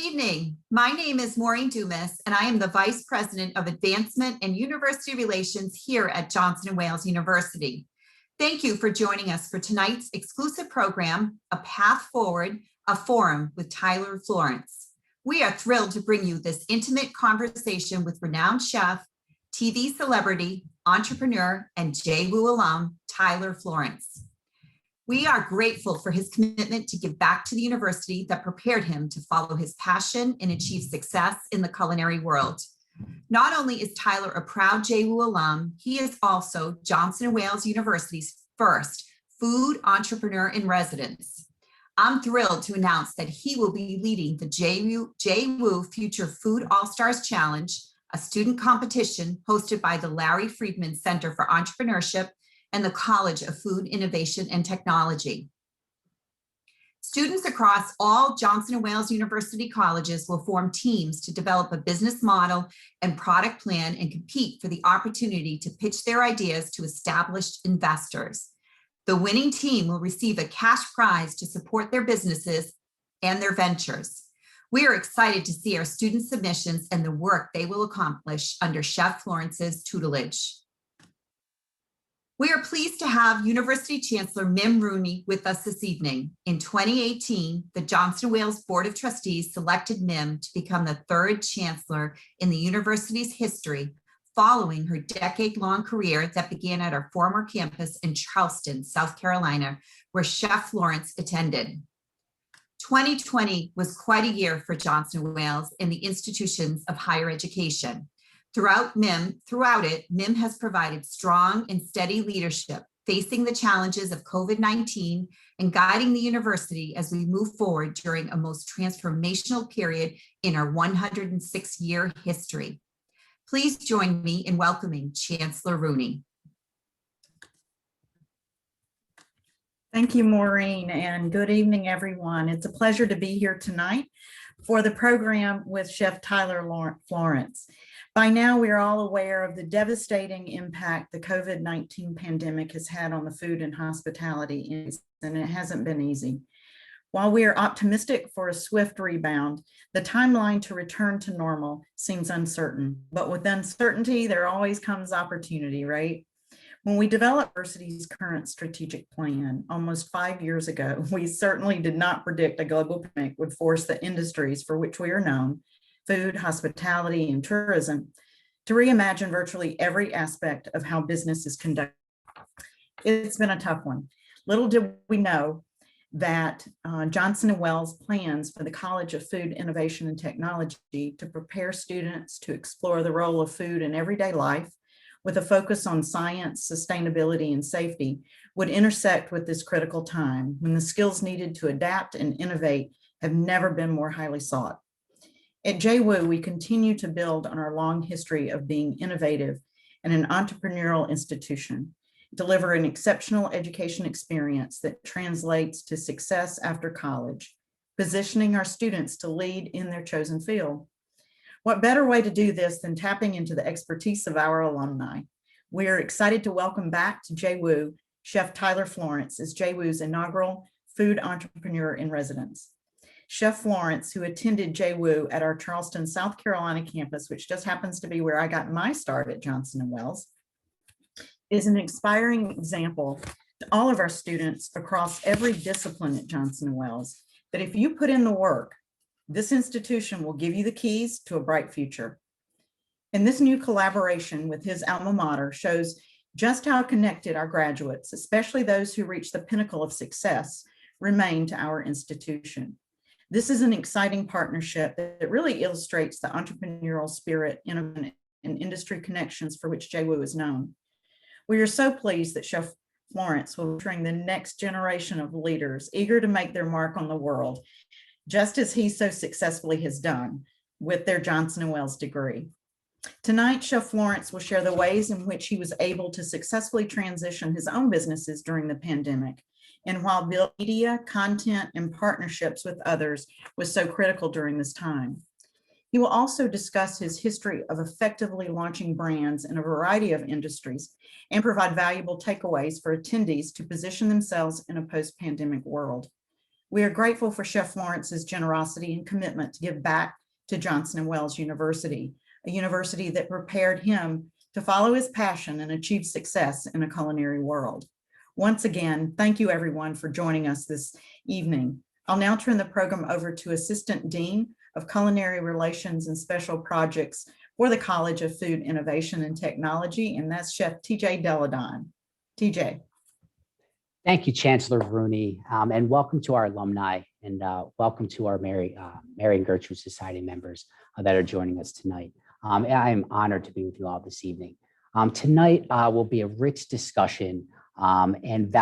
evening. My name is Maureen Dumas, and I am the Vice President of Advancement and University Relations here at Johnson & Wales University. Thank you for joining us for tonight's exclusive program, A Path Forward, a Forum with Tyler Florence. We are thrilled to bring you this intimate conversation with renowned chef, TV celebrity, entrepreneur, and JWU alum, Tyler Florence. We are grateful for his commitment to give back to the university that prepared him to follow his passion and achieve success in the culinary world. Not only is Tyler a proud JWU alum, he is also Johnson & Wales University's first food entrepreneur in residence. I'm thrilled to announce that he will be leading the JWU Future Food All-Stars Challenge, a student competition hosted by the Larry Friedman Center for Entrepreneurship and the College of Food Innovation and Technology. Students across all Johnson & Wales University colleges will form teams to develop a business model and product plan and compete for the opportunity to pitch their ideas to established investors. The winning team will receive a cash prize to support their businesses and their ventures. We are excited to see our student submissions and the work they will accomplish under Chef Florence's tutelage. We are pleased to have University Chancellor Mim Rooney with us this evening. In 2018, the Johnson & Wales Board of Trustees selected Mim to become the third chancellor in the university's history, following her decade-long career that began at our former campus in Charleston, South Carolina, where Chef Florence attended. 2020 was quite a year for Johnson & Wales and the institutions of higher education. Throughout it, Mim has provided strong and steady leadership, facing the challenges of COVID-19 and guiding the university as we move forward during a most transformational period in our 106-year history. Please join me in welcoming Chancellor Rooney. Thank you, Maureen, and good evening, everyone. It's a pleasure to be here tonight for the program with Chef Tyler Florence. By now, we are all aware of the devastating impact the COVID-19 pandemic has had on the food and hospitality industry, and it hasn't been easy. While we are optimistic for a swift rebound, the timeline to return to normal seems uncertain. But with uncertainty, there always comes opportunity, right? When we developed the university's current strategic plan almost 5 years ago, we certainly did not predict a global pandemic would force the industries for which we are known, food, hospitality, and tourism, to reimagine virtually every aspect of how business is conducted. It's been a tough one. Little did we know that Johnson & Wales plans for the College of Food Innovation and Technology to prepare students to explore the role of food in everyday life with a focus on science, sustainability, and safety would intersect with this critical time when the skills needed to adapt and innovate have never been more highly sought. At JWU, we continue to build on our long history of being innovative and an entrepreneurial institution, deliver an exceptional education experience that translates to success after college, positioning our students to lead in their chosen field. What better way to do this than tapping into the expertise of our alumni? We are excited to welcome back to JWU Chef Tyler Florence as JWU's inaugural food entrepreneur in residence. Chef Florence, who attended JWU at our Charleston, South Carolina campus, which just happens to be where I got my start at Johnson & Wales, is an inspiring example to all of our students across every discipline at Johnson & Wales that if you put in the work, this institution will give you the keys to a bright future. And this new collaboration with his alma mater shows just how connected our graduates, especially those who reach the pinnacle of success, remain to our institution. This is an exciting partnership that really illustrates the entrepreneurial spirit and industry connections for which JWU is known. We are so pleased that Chef Florence will be training the next generation of leaders eager to make their mark on the world, just as he so successfully has done with their Johnson & Wales degree. Tonight, Chef Florence will share the ways in which he was able to successfully transition his own businesses during the pandemic, and while building media, content, and partnerships with others was so critical during this time. He will also discuss his history of effectively launching brands in a variety of industries and provide valuable takeaways for attendees to position themselves in a post-pandemic world. We are grateful for Chef Florence's generosity and commitment to give back to Johnson & Wales University, a university that prepared him to follow his passion and achieve success in a culinary world. Once again, thank you everyone for joining us this evening. I'll now turn the program over to Assistant Dean of Culinary Relations and Special Projects for the College of Food Innovation and Technology, and that's Chef TJ Deladon. TJ. Thank you, Chancellor Rooney, and welcome to our alumni, and welcome to our Mary and Gertrude Society members that are joining us tonight. I am honored to be with you all this evening. Tonight will be a rich discussion and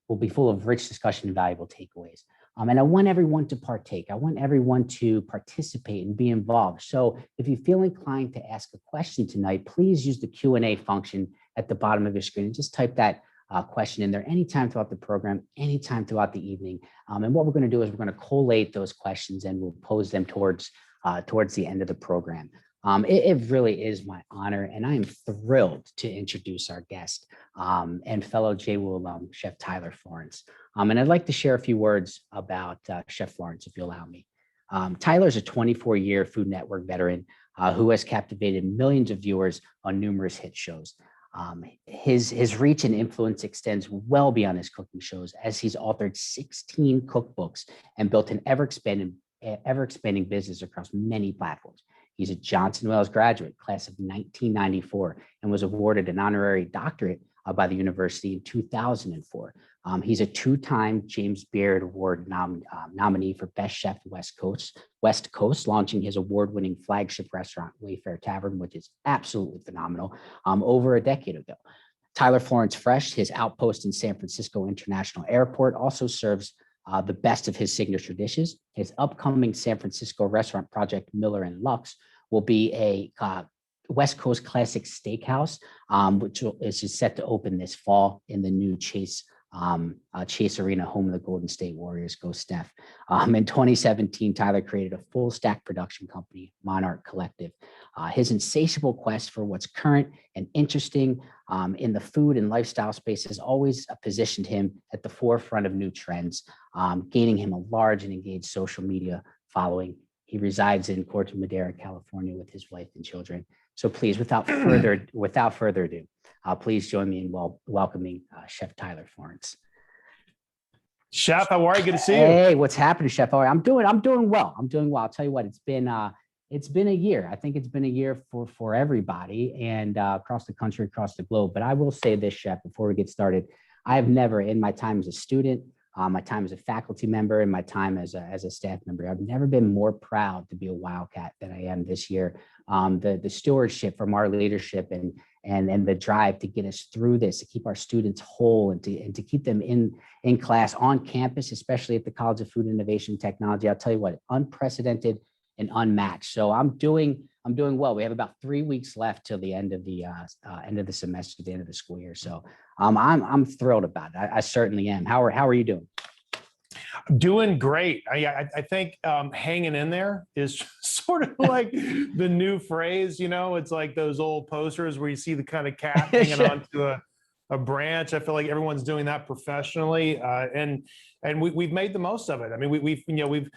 will be full of rich discussion and valuable takeaways. And I want everyone to partake. I want everyone to participate and be involved. So if you feel inclined to ask a question tonight, please use the Q&A function at the bottom of your screen and just type that question in there anytime throughout the program, anytime throughout the evening. And what we're going to do is we're going to collate those questions and we'll pose them towards the end of the program. It really is my honor, and I am thrilled to introduce our guest and fellow JWU alum, Chef Tyler Florence. And I'd like to share a few words about Chef Florence, if you allow me. Tyler's a 24-year Food Network veteran who has captivated millions of viewers on numerous hit shows. His reach and influence extends well beyond his cooking shows, as he's authored 16 cookbooks and built an ever-expanding business across many platforms. He's a Johnson & Wales graduate, class of 1994, and was awarded an honorary doctorate by the university in 2004. He's a two-time James Beard Award nominee for Best Chef West Coast, launching his award-winning flagship restaurant, Wayfare Tavern, which is absolutely phenomenal, over a decade ago. Tyler Florence Fresh, his outpost in San Francisco International Airport, also serves the best of his signature dishes. His upcoming San Francisco restaurant project, Miller and Lux, will be a West Coast classic steakhouse, which is set to open this fall in the new Chase Arena, home of the Golden State Warriors. Go Steph. In 2017, Tyler created a full stack production company, Monarch Collective. His insatiable quest for what's current and interesting in the food and lifestyle space has always positioned him at the forefront of new trends, gaining him a large and engaged social media following. He resides in Corte Madera, California, with his wife and children. So please, without further ado, please join me in welcoming Chef Tyler Florence. Chef, how are you? Good to see you. Hey, what's happening, Chef? How are you? I'm doing well. I'll tell you what, it's been a year. I think it's been a year for everybody and across the country, across the globe. But I will say this, Chef, before we get started, I have never, in my time as a student, my time as a faculty member, and my time as a staff member, I've never been more proud to be a Wildcat than I am this year. The stewardship from our leadership and the drive to get us through this, to keep our students whole and to keep them in class on campus, especially at the College of Food Innovation and Technology. I'll tell you what, unprecedented and unmatched. So I'm doing well. We have about 3 weeks left till the end of the semester, the end of the school year. So I'm thrilled about it. I certainly am. How are you doing? Doing great. I think hanging in there is sort of like the new phrase. You know, it's like those old posters where you see the kind of cat hanging onto a branch. I feel like everyone's doing that professionally, and we've made the most of it. I mean, we've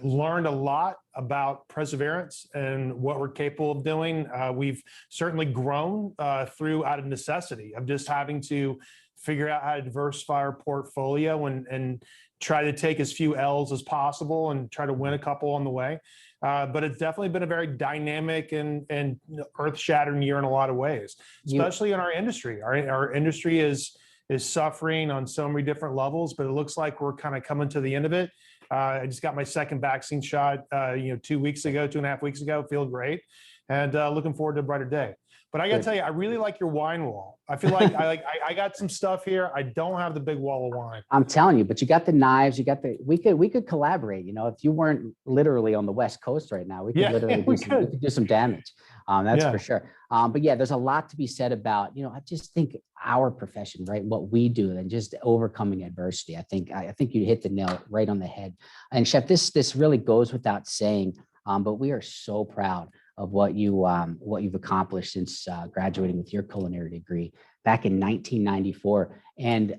learned a lot about perseverance and what we're capable of doing. We've certainly grown out of necessity of just having to figure out how to diversify our portfolio and try to take as few L's as possible and try to win a couple on the way. But it's definitely been a very dynamic and earth-shattering year in a lot of ways, especially in our industry. Our industry is suffering on so many different levels, but it looks like we're kind of coming to the end of it. I just got my second vaccine shot, 2.5 weeks ago. Feel great, and looking forward to a brighter day. But I got to tell you, I really like your wine wall. I feel like I got some stuff here. I don't have the big wall of wine. I'm telling you, but you got the knives. We could collaborate. You know, if you weren't literally on the West Coast right now, we could do some damage. That's for sure. But yeah, there's a lot to be said about, I just think our profession, right? What we do and just overcoming adversity. I think you hit the nail right on the head. And Chef, this really goes without saying, but we are so proud of what you've accomplished since graduating with your culinary degree back in 1994. And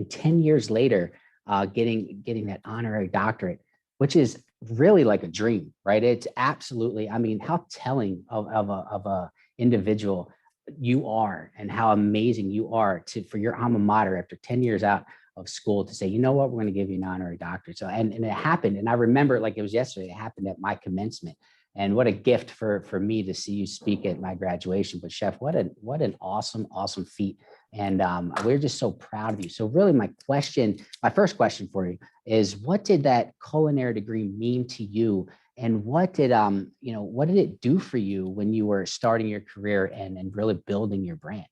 10 years later, getting that honorary doctorate, which is really like a dream, right? It's absolutely, I mean, how telling of a individual you are and how amazing you are for your alma mater after 10 years out of school to say, you know what, we're going to give you an honorary doctorate. So, and it happened. And I remember it like it was yesterday, it happened at my commencement. And what a gift for me to see you speak at my graduation. But Chef, what an awesome feat. And we're just so proud of you. So really my first question for you is, what did that culinary degree mean to you? And what did it do for you when you were starting your career and really building your brand?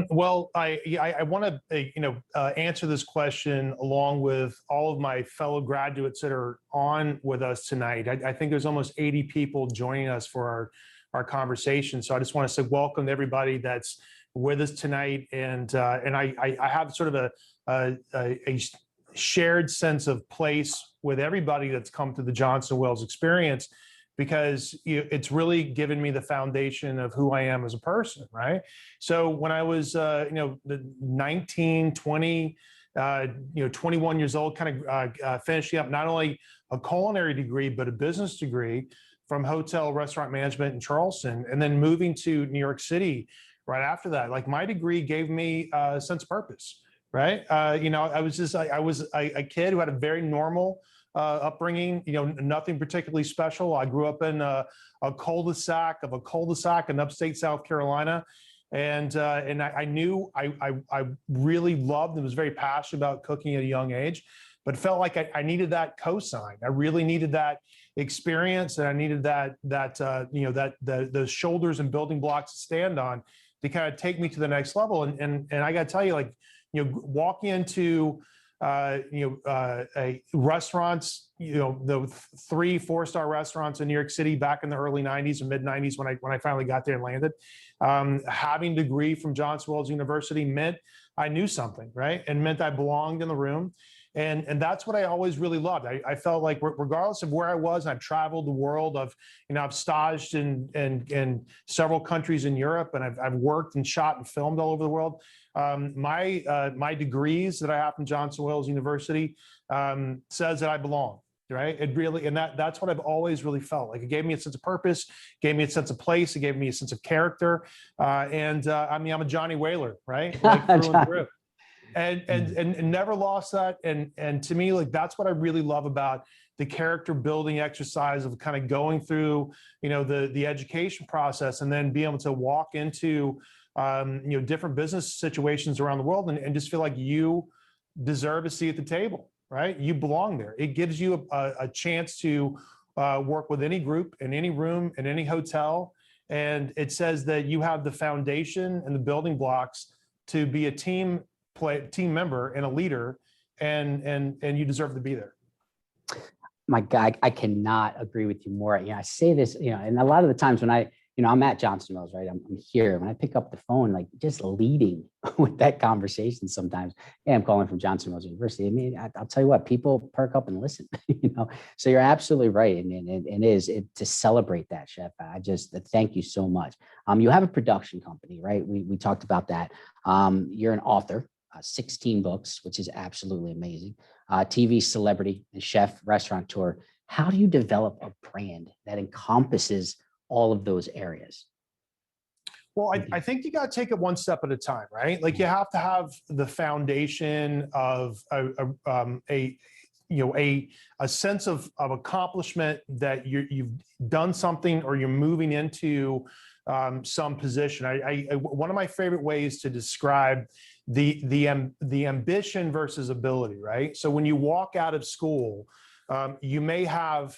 Well, I want to answer this question along with all of my fellow graduates that are on with us tonight. I think there's almost 80 people joining us for our conversation. So I just want to say welcome to everybody that's with us tonight. And I have sort of a shared sense of place with everybody that's come to the Johnson Wales experience, because it's really given me the foundation of who I am as a person, right? So when I was, 19, 20, 21 years old, kind of finishing up not only a culinary degree, but a business degree from hotel restaurant management in Charleston, and then moving to New York City right after that. Like, my degree gave me a sense of purpose, right? I was a kid who had a very normal upbringing, nothing particularly special. I grew up in a cul-de-sac in upstate South Carolina. And I knew I really loved and was very passionate about cooking at a young age, but felt like I needed that cosign. I really needed that experience, and I needed those shoulders and building blocks to stand on to kind of take me to the next level. And I got to tell you, walking into restaurants, the 3-4-star restaurants in New York City back in the early 90s and mid 90s when I finally got there and landed, having a degree from Johnson Wales University meant I knew something, right? And meant I belonged in the room. And that's what I always really loved. I felt like regardless of where I was, and I've traveled the world, I've staged in several countries in Europe, and I've worked and shot and filmed all over the world. My degrees that I have from Johnson Wales University says that I belong, right? It really, and that's what I've always really felt like. It gave me a sense of purpose, gave me a sense of place, it gave me a sense of character, I'm a Johnny Whaler, right? Like through and through. And never lost that. And to me, like, that's what I really love about the character building exercise of kind of going through, the education process, and then being able to walk into, different business situations around the world and just feel like you deserve a seat at the table, right? You belong there. It gives you a chance to work with any group, in any room, in any hotel. And it says that you have the foundation and the building blocks to be a team member and a leader, and you deserve to be there. My God, I cannot agree with you more. I say this, and a lot of the times when I'm at Johnson Wales, right? I'm here. When I pick up the phone, like, just leading with that conversation sometimes. Hey, I'm calling from Johnson Wales University. I mean, I'll tell you what, people perk up and listen, So you're absolutely right. And to celebrate that, Chef. I just thank you so much. You have a production company, right? We talked about that. You're an author. 16 books, which is absolutely amazing. TV celebrity and chef, restaurateur. How do you develop a brand that encompasses all of those areas? Well, I think you got to take it one step at a time, right? Like, you have to have the foundation of a sense of accomplishment, that you've done something or you're moving into some position. One of my favorite ways to describe the ambition versus ability, right? So when you walk out of school, you may have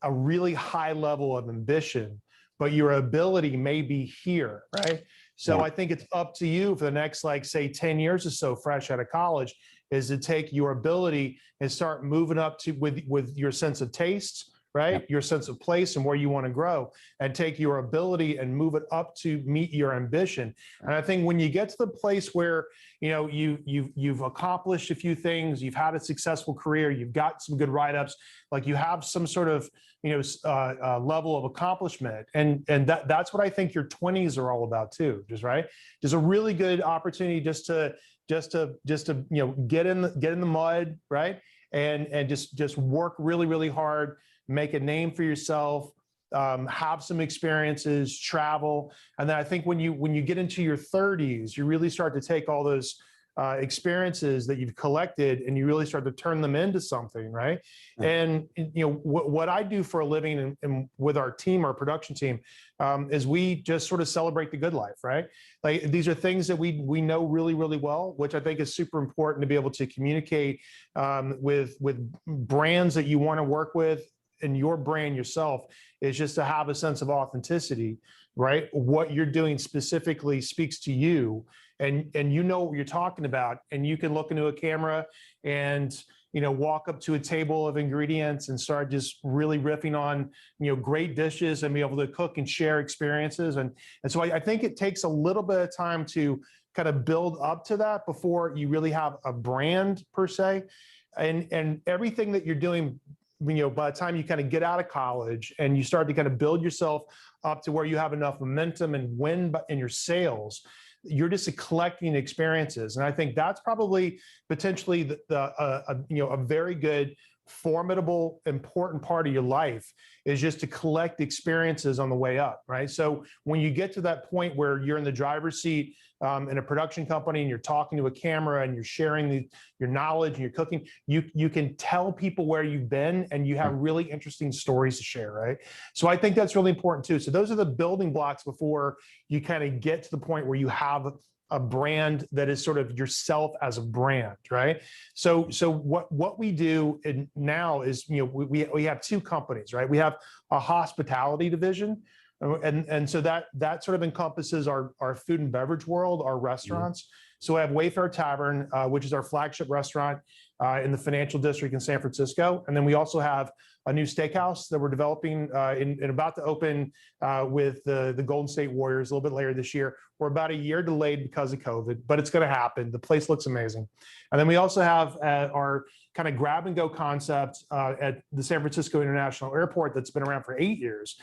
a really high level of ambition, but your ability may be here, right? So I think it's up to you for the next, say 10 years or so, fresh out of college, is to take your ability and start moving up to with your sense of taste, right? Yep. Your sense of place and where you want to grow, and take your ability and move it up to meet your ambition. And I think when you get to the place where, you've accomplished a few things, you've had a successful career, you've got some good write-ups, like, you have some sort of, level of accomplishment. And that's what I think your 20s are all about too, just right. There's a really good opportunity just to get in the mud, right? And just work really, really hard, make a name for yourself, have some experiences, travel. And then I think when you get into your 30s, you really start to take all those experiences that you've collected and you really start to turn them into something, right? Yeah. And what I do for a living and with our team, our production team, is we just sort of celebrate the good life, right? Like these are things that we know really, really well, which I think is super important to be able to communicate with brands that you want to work with. And your brand yourself is just to have a sense of authenticity, right? What you're doing specifically speaks to you, and you know what you're talking about, and you can look into a camera and walk up to a table of ingredients and start just really riffing on great dishes and be able to cook and share experiences. And so I think it takes a little bit of time to kind of build up to that before you really have a brand per se, and everything that you're doing. By the time you kind of get out of college and you start to kind of build yourself up to where you have enough momentum and win in your sales, you're just collecting experiences. And I think that's probably potentially a very good, formidable, important part of your life is just to collect experiences on the way up, right? So when you get to that point where you're in the driver's seat in a production company and you're talking to a camera and you're sharing your knowledge and you're cooking, you can tell people where you've been and you have really interesting stories to share, right? So I think that's really important too. So those are the building blocks before you kind of get to the point where you have a brand that is sort of yourself as a brand, right? So what we do now is, we have two companies, right? We have a hospitality division, and so that sort of encompasses our food and beverage world, our restaurants. Mm-hmm. So we have Wayfair Tavern, which is our flagship restaurant in the financial district in San Francisco. And then we also have a new steakhouse that we're developing and about to open with the Golden State Warriors a little bit later this year. We're about a year delayed because of COVID, but it's going to happen. The place looks amazing. And then we also have our kind of grab and go concept at the San Francisco International Airport that's been around for 8 years,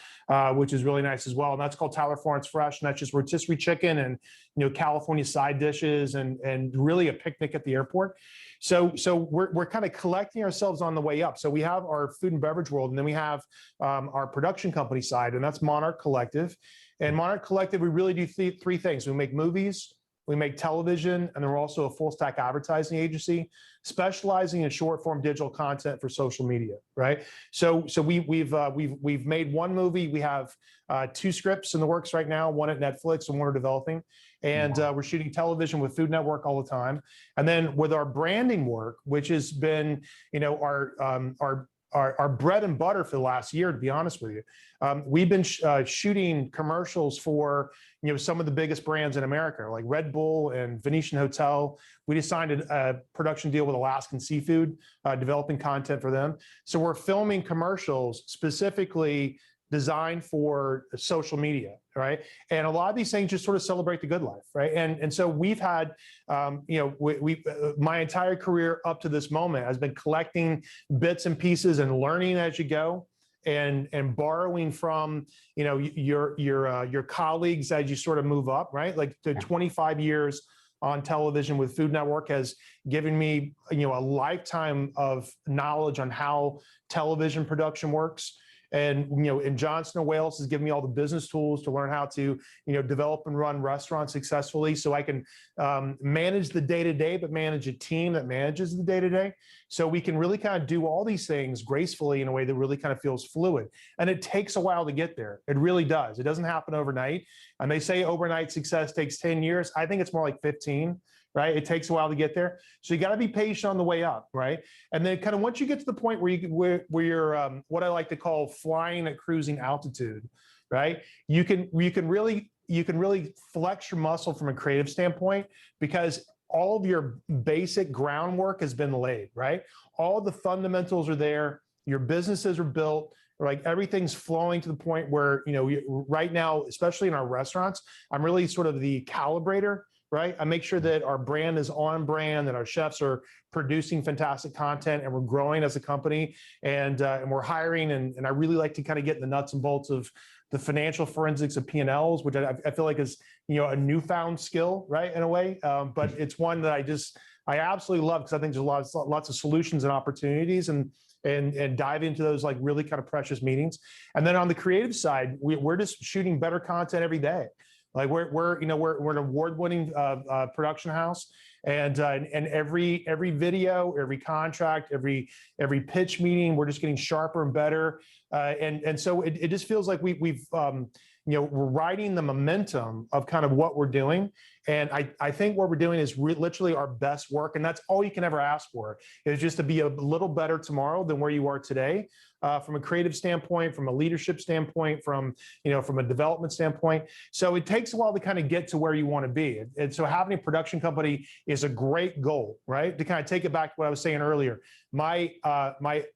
which is really nice as well. And that's called Tyler Florence Fresh. And that's just rotisserie chicken and California side dishes and really a picnic at the airport. So we're kind of collecting ourselves on the way up. So we have our food and beverage world, and then we have our production company side, and that's Monarch Collective. And Monarch Collective, we really do three things. We make movies, we make television, and then we're also a full stack advertising agency specializing in short form digital content for social media, right? So we've made one movie. We have 2 scripts in the works right now, one at Netflix and one we're developing. And we're shooting television with Food Network all the time. And then with our branding work, which has been, our bread and butter for the last year, to be honest with you. We've been shooting commercials for some of the biggest brands in America, like Red Bull and Venetian Hotel. We just signed a production deal with Alaskan Seafood, developing content for them. So we're filming commercials specifically designed for social media, right? And a lot of these things just sort of celebrate the good life, right? And so we've had, my entire career up to this moment has been collecting bits and pieces and learning as you go, and borrowing from your colleagues as you sort of move up, right? Like the 25 years on television with Food Network has given me a lifetime of knowledge on how television production works. And, in Johnson & Wales has given me all the business tools to learn how to, develop and run restaurants successfully so I can manage the day-to-day, but manage a team that manages the day-to-day. So we can really kind of do all these things gracefully in a way that really kind of feels fluid. And it takes a while to get there. It really does. It doesn't happen overnight. And they say overnight success takes 10 years. I think it's more like 15. Right? It takes a while to get there. So you got to be patient on the way up, right? And then kind of once you get to the point where you're what I like to call flying at cruising altitude, right? You can really flex your muscle from a creative standpoint because all of your basic groundwork has been laid, right? All the fundamentals are there. Your businesses are built. Like everything's flowing to the point where, right now, especially in our restaurants, I'm really sort of the calibrator. Right? I make sure that our brand is on brand, that our chefs are producing fantastic content, and we're growing as a company, and we're hiring. And I really like to kind of get in the nuts and bolts of the financial forensics of P&Ls, which I feel like is, a newfound skill, right, in a way. But it's one that I absolutely love, because I think there's lots of solutions and opportunities, and dive into those like really kind of precious meetings. And then on the creative side, we're just shooting better content every day. Like we're an award-winning production house, and every video, every contract, every pitch meeting, we're just getting sharper and better. And so it just feels like we're riding the momentum of kind of what we're doing. And I think what we're doing is literally our best work. And that's all you can ever ask for, is just to be a little better tomorrow than where you are today, from a creative standpoint, from a leadership standpoint, from a development standpoint. So it takes a while to kind of get to where you want to be. And so having a production company is a great goal, right? To kind of take it back to what I was saying earlier. My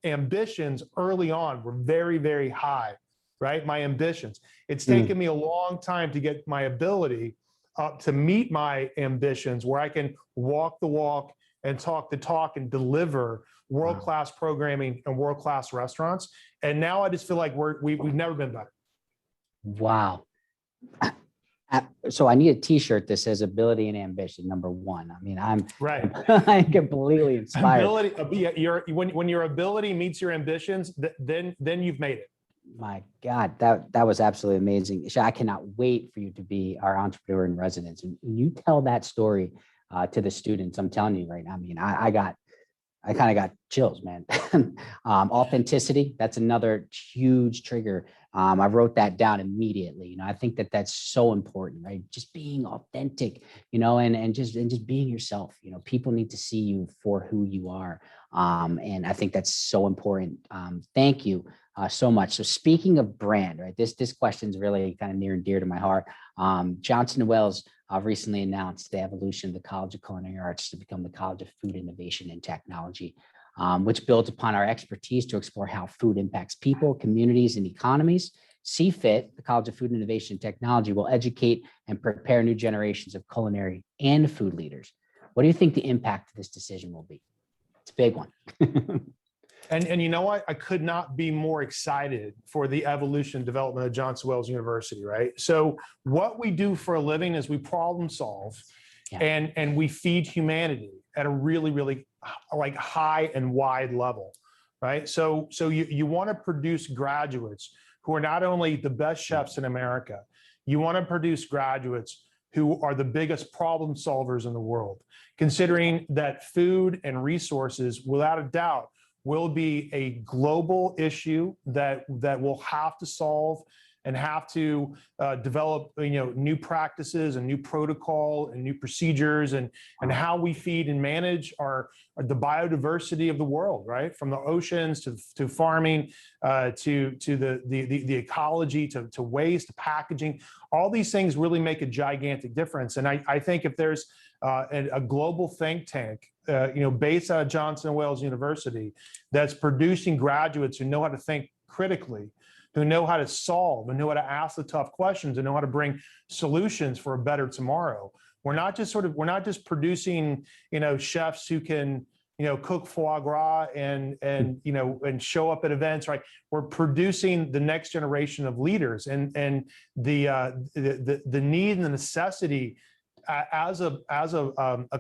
ambitions early on were very, very high, right? My ambitions. It's taken me a long time to get my ability up to meet my ambitions, where I can walk the walk and talk the talk and deliver world-class programming and world-class restaurants. And now I just feel like we've never been better. Wow. So I need a T-shirt that says ability and ambition, number one. I mean, I'm right. I'm completely inspired. When your ability meets your ambitions, then you've made it. My God, that was absolutely amazing. I cannot wait for you to be our entrepreneur in residence. And you tell that story to the students. I'm telling you right now. I mean, I kind of got chills, man. Authenticity, that's another huge trigger. I wrote that down immediately. I think that's so important, right? Just being authentic, and just being yourself. People need to see you for who you are. And I think that's so important. Thank you so much. So speaking of brand, right? This question is really kind of near and dear to my heart. Johnson & Wales recently announced the evolution of the College of Culinary Arts to become the College of Food Innovation and Technology, which builds upon our expertise to explore how food impacts people, communities, and economies. CFIT, the College of Food Innovation and Technology, will educate and prepare new generations of culinary and food leaders. What do you think the impact of this decision will be? It's a big one. And you know what? I could not be more excited for the evolution and development of Johnson Wales University, right? So what we do for a living is we problem solve, and we feed humanity at a really, really like high and wide level, right? So you want to produce graduates who are not only the best chefs in America, you want to produce graduates who are the biggest problem solvers in the world, considering that food and resources, without a doubt, will be a global issue that we'll have to solve and have to develop new practices and new protocol and new procedures and how we feed and manage the biodiversity of the world, right? From the oceans to farming, to the ecology, to waste, to packaging. All these things really make a gigantic difference. And I think if there's a global think tank, based out of Johnson & Wales University, that's producing graduates who know how to think critically, who know how to solve and know how to ask the tough questions and know how to bring solutions for a better tomorrow. We're not just producing, chefs who can, cook foie gras and show up at events, right? We're producing the next generation of leaders, and the need and the necessity as a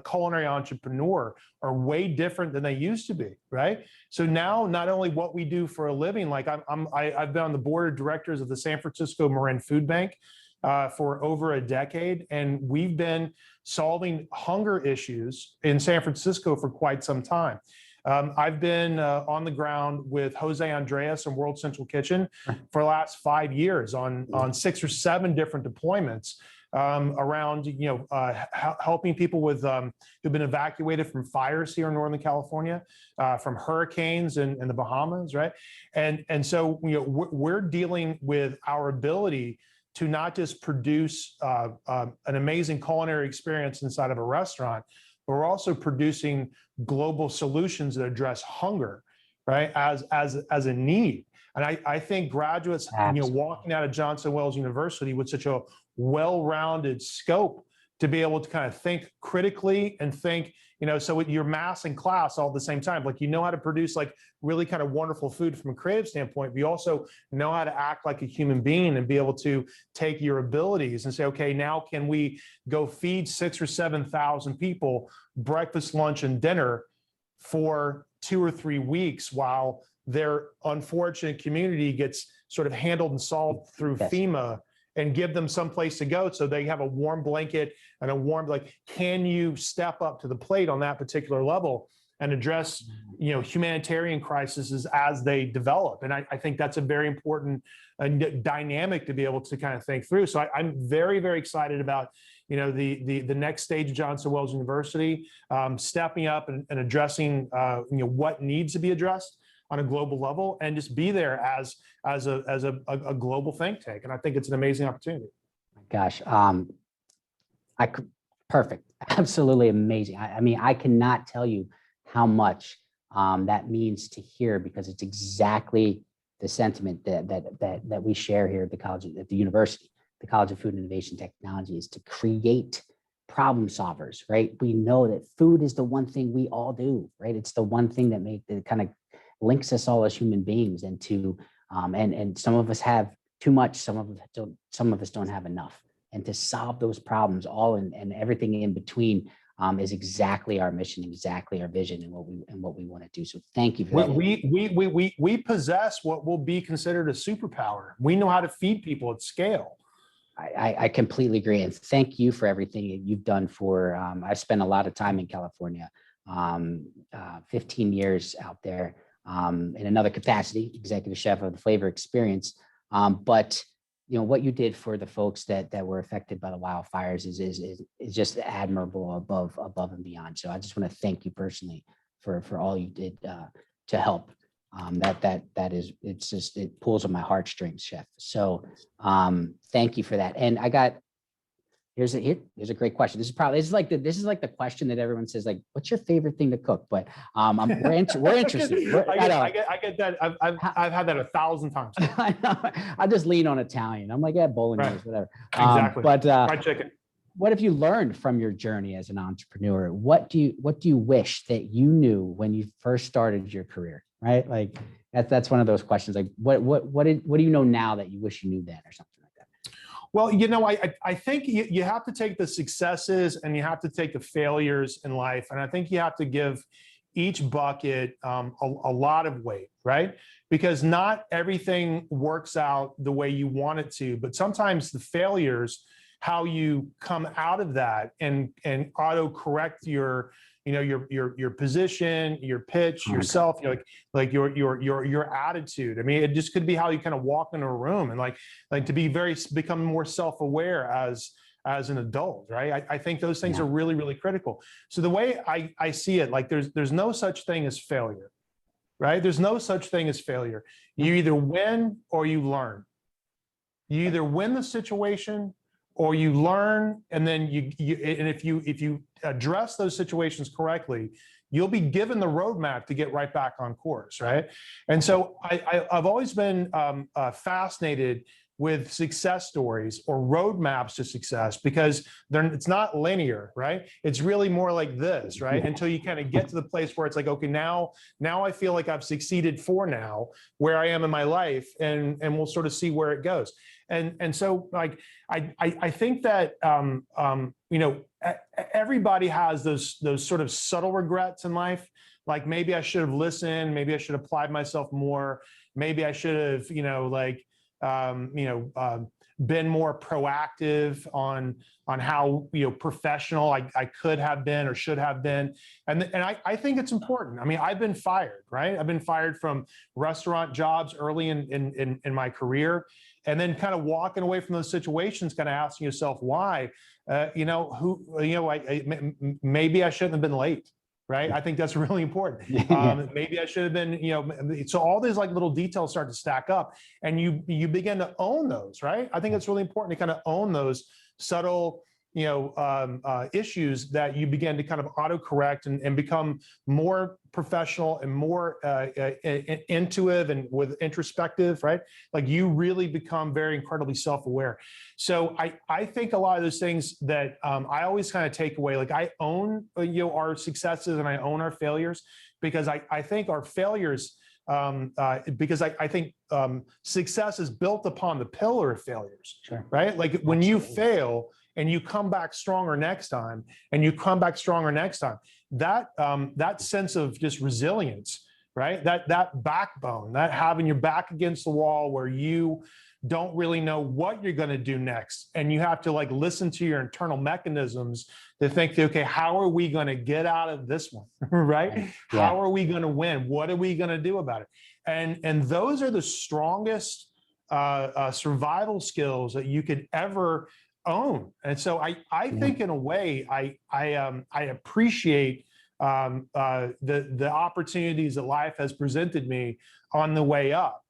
culinary entrepreneur are way different than they used to be, right? So now, not only what we do for a living, like I've been on the board of directors of the San Francisco Marin Food Bank for over a decade, and we've been solving hunger issues in San Francisco for quite some time. I've been on the ground with Jose Andres and World Central Kitchen for the last 5 years on 6 or 7 different deployments around, helping people with who've been evacuated from fires here in Northern California, from hurricanes in the Bahamas, right? And so we're dealing with our ability to not just produce an amazing culinary experience inside of a restaurant, but we're also producing global solutions that address hunger, right? As a need. And I think graduates, walking out of Johnson Wales University with such a well-rounded scope to be able to kind of think critically and think so you're mass and class all at the same time. Like, you know how to produce like really kind of wonderful food from a creative standpoint, but you also know how to act like a human being and be able to take your abilities and say, okay, now can we go feed 6,000 or 7,000 people breakfast, lunch, and dinner for 2 or 3 weeks while their unfortunate community gets sort of handled and solved through Yes. FEMA, and give them some place to go so they have a warm blanket and a warm, like, can you step up to the plate on that particular level and address, humanitarian crises as they develop? And I think that's a very important dynamic to be able to kind of think through. So I'm very, very excited about, the next stage of Johnson Wales University, stepping up and addressing, what needs to be addressed on a global level, and just be there as a global think tank. And I think it's an amazing opportunity. Gosh, perfect, absolutely amazing. I mean, I cannot tell you how much that means to hear, because it's exactly the sentiment that we share here at the college, at the university, the College of Food Innovation Technology, is to create problem solvers, right? We know that food is the one thing we all do, right? It's the one thing that kind of links us all as human beings, and and some of us have too much, some of us don't have enough. And to solve those problems all and everything in between is exactly our mission, exactly our vision, and what we want to do. So thank you for that. We possess what will be considered a superpower. We know how to feed people at scale. I completely agree. And thank you for everything that you've done for, I've spent a lot of time in California, 15 years out there in another capacity, executive chef of the Flavor Experience. But what you did for the folks that were affected by the wildfires is just admirable, above and beyond. So I just want to thank you personally for all you did to help. It pulls on my heartstrings, Chef. So thank you for that. And here's a great question. This is like the question that everyone says, like, what's your favorite thing to cook? But we're interested. I get that. I've had that 1,000 times. I know. I just lean on Italian. I'm like, yeah, bolognese, right. Whatever. Exactly. But fried chicken. What have you learned from your journey as an entrepreneur? What do you wish that you knew when you first started your career? Right? Like that's one of those questions. Like, what do you know now that you wish you knew then, or something like that? Well, I think you have to take the successes and you have to take the failures in life. And I think you have to give each bucket a lot of weight, right? Because not everything works out the way you want it to, but sometimes the failures, how you come out of that and auto correct your position, your pitch, yourself, like your attitude. I mean, it just could be how you kind of walk into a room and like to become more self-aware as an adult, right? I think those things are really, really critical. So the way I see it, like there's no such thing as failure, right? There's no such thing as failure. You either win or you learn. You either win the situation or you learn, and then if you address those situations correctly, you'll be given the roadmap to get right back on course, right? And so I've always been fascinated with success stories or roadmaps to success, because it's not linear, right? It's really more like this, right? Until you kind of get to the place where it's like, okay, now I feel like I've succeeded for now where I am in my life, and we'll sort of see where it goes. And so like, I think that, everybody has those sort of subtle regrets in life. Like, maybe I should have listened, maybe I should have applied myself more. Maybe I should have, been more proactive on how, professional I could have been or should have been. And I think it's important. I mean, I've been fired, right? I've been fired from restaurant jobs early in my career. And then kind of walking away from those situations, kind of asking yourself why, maybe I shouldn't have been late. Right. I think that's really important. Maybe I should have been, so all these like little details start to stack up, and you begin to own those. Right. I think it's really important to kind of own those subtle, issues that you begin to kind of autocorrect and become more professional and more intuitive and with introspective, right? Like you really become very incredibly self-aware. So I think a lot of those things that I always kind of take away, like I own our successes and I own our failures, because I think our failures, because I think success is built upon the pillar of failures, Sure. right? Like when you Absolutely. fail and you come back stronger next time, and you come back stronger next time, that sense of just resilience, right? That backbone, that having your back against the wall where you don't really know what you're going to do next, and you have to like listen to your internal mechanisms to think, okay, how are we going to get out of this one, right? Right. How are we going to win? What are we going to do about it? And those are the strongest survival skills that you could ever own. And so I think in a way I appreciate the opportunities that life has presented me on the way up,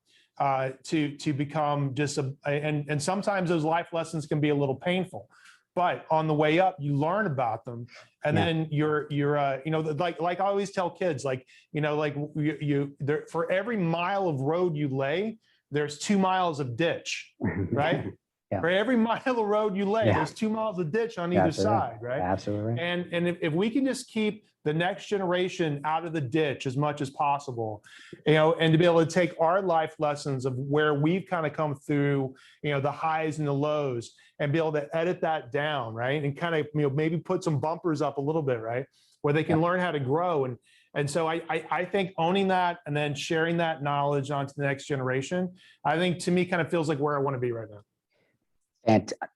to become just and sometimes those life lessons can be a little painful, but on the way up you learn about them, and then you're like I always tell kids, like like you there, for every mile of road you lay, there's 2 miles of ditch, right? Yeah. For every mile of road you lay, Yeah. there's 2 miles of ditch on either Absolutely. side, right? Absolutely. And if we can just keep the next generation out of the ditch as much as possible, and to be able to take our life lessons of where we've kind of come through, the highs and the lows, and be able to edit that down, right? And kind of, maybe put some bumpers up a little bit, right? Where they can learn how to grow. And so I think owning that and then sharing that knowledge onto the next generation, I think to me kind of feels like where I want to be right now.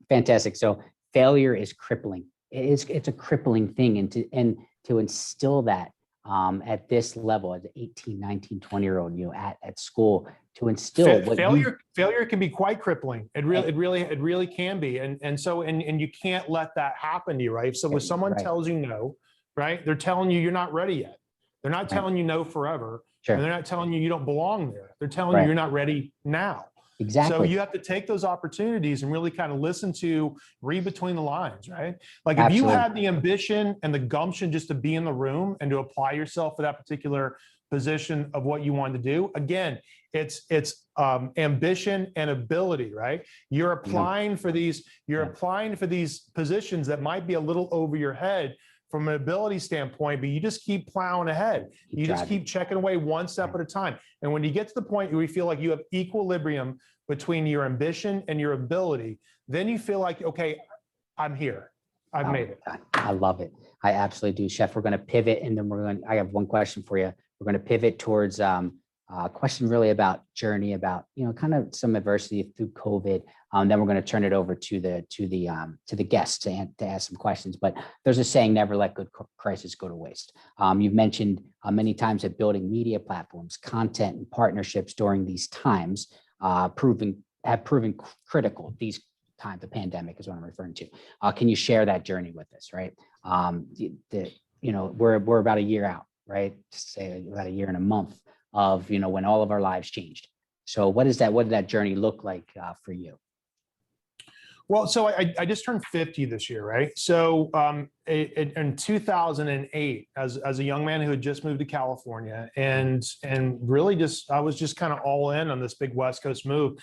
Fantastic. So failure is crippling. It's a crippling thing. And to instill that at this level, as an 18, 19, 20-year-old, at school, to instill what failure can be quite crippling. It really can be. And you can't let that happen to you, right? So when someone tells you no, right, they're telling you you're not ready yet. They're not telling you no forever. Sure. And they're not telling you you don't belong there. They're telling you you're not ready now. Exactly. So you have to take those opportunities and really kind of read between the lines, right? Like Absolutely. if you had the ambition and the gumption just to be in the room and to apply yourself for that particular position of what you wanted to do, again, it's ambition and ability, right? You're applying for these positions that might be a little over your head from an ability standpoint, but you just keep plowing ahead. You just keep checking away one step at a time. And when you get to the point where you feel like you have equilibrium between your ambition and your ability, then you feel like, okay, I'm here. I've made it. I love it. I absolutely do. Chef, we're going to pivot, and then I have one question for you. We're going to pivot towards a question really about journey, about, kind of some adversity through COVID. Then we're going to turn it over to the guests to ask some questions. But there's a saying, never let good crisis go to waste. You've mentioned many times that building media platforms, content, and partnerships during these times have proven critical. These times, the pandemic is what I'm referring to. Can you share that journey with us, right? We're about a year out, right? Say about a year and a month of, when all of our lives changed. So what did that journey look like for you? Well, so I just turned 50 this year, right? So in 2008, as a young man who had just moved to California, and really I was just kind of all in on this big West Coast move,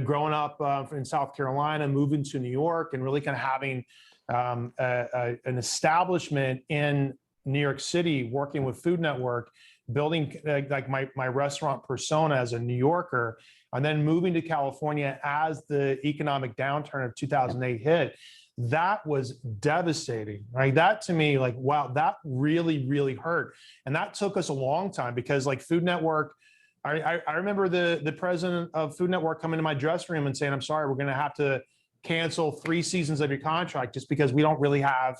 growing up in South Carolina, moving to New York, and really kind of having an establishment in New York City, working with Food Network, building like my restaurant persona as a New Yorker, and then moving to California as the economic downturn of 2008 hit. That was devastating, right? That to me, like, wow, that really, really hurt. And that took us a long time, because like Food Network, I remember the president of Food Network coming to my dressing room and saying, I'm sorry, we're going to have to cancel 3 seasons of your contract just because we don't really have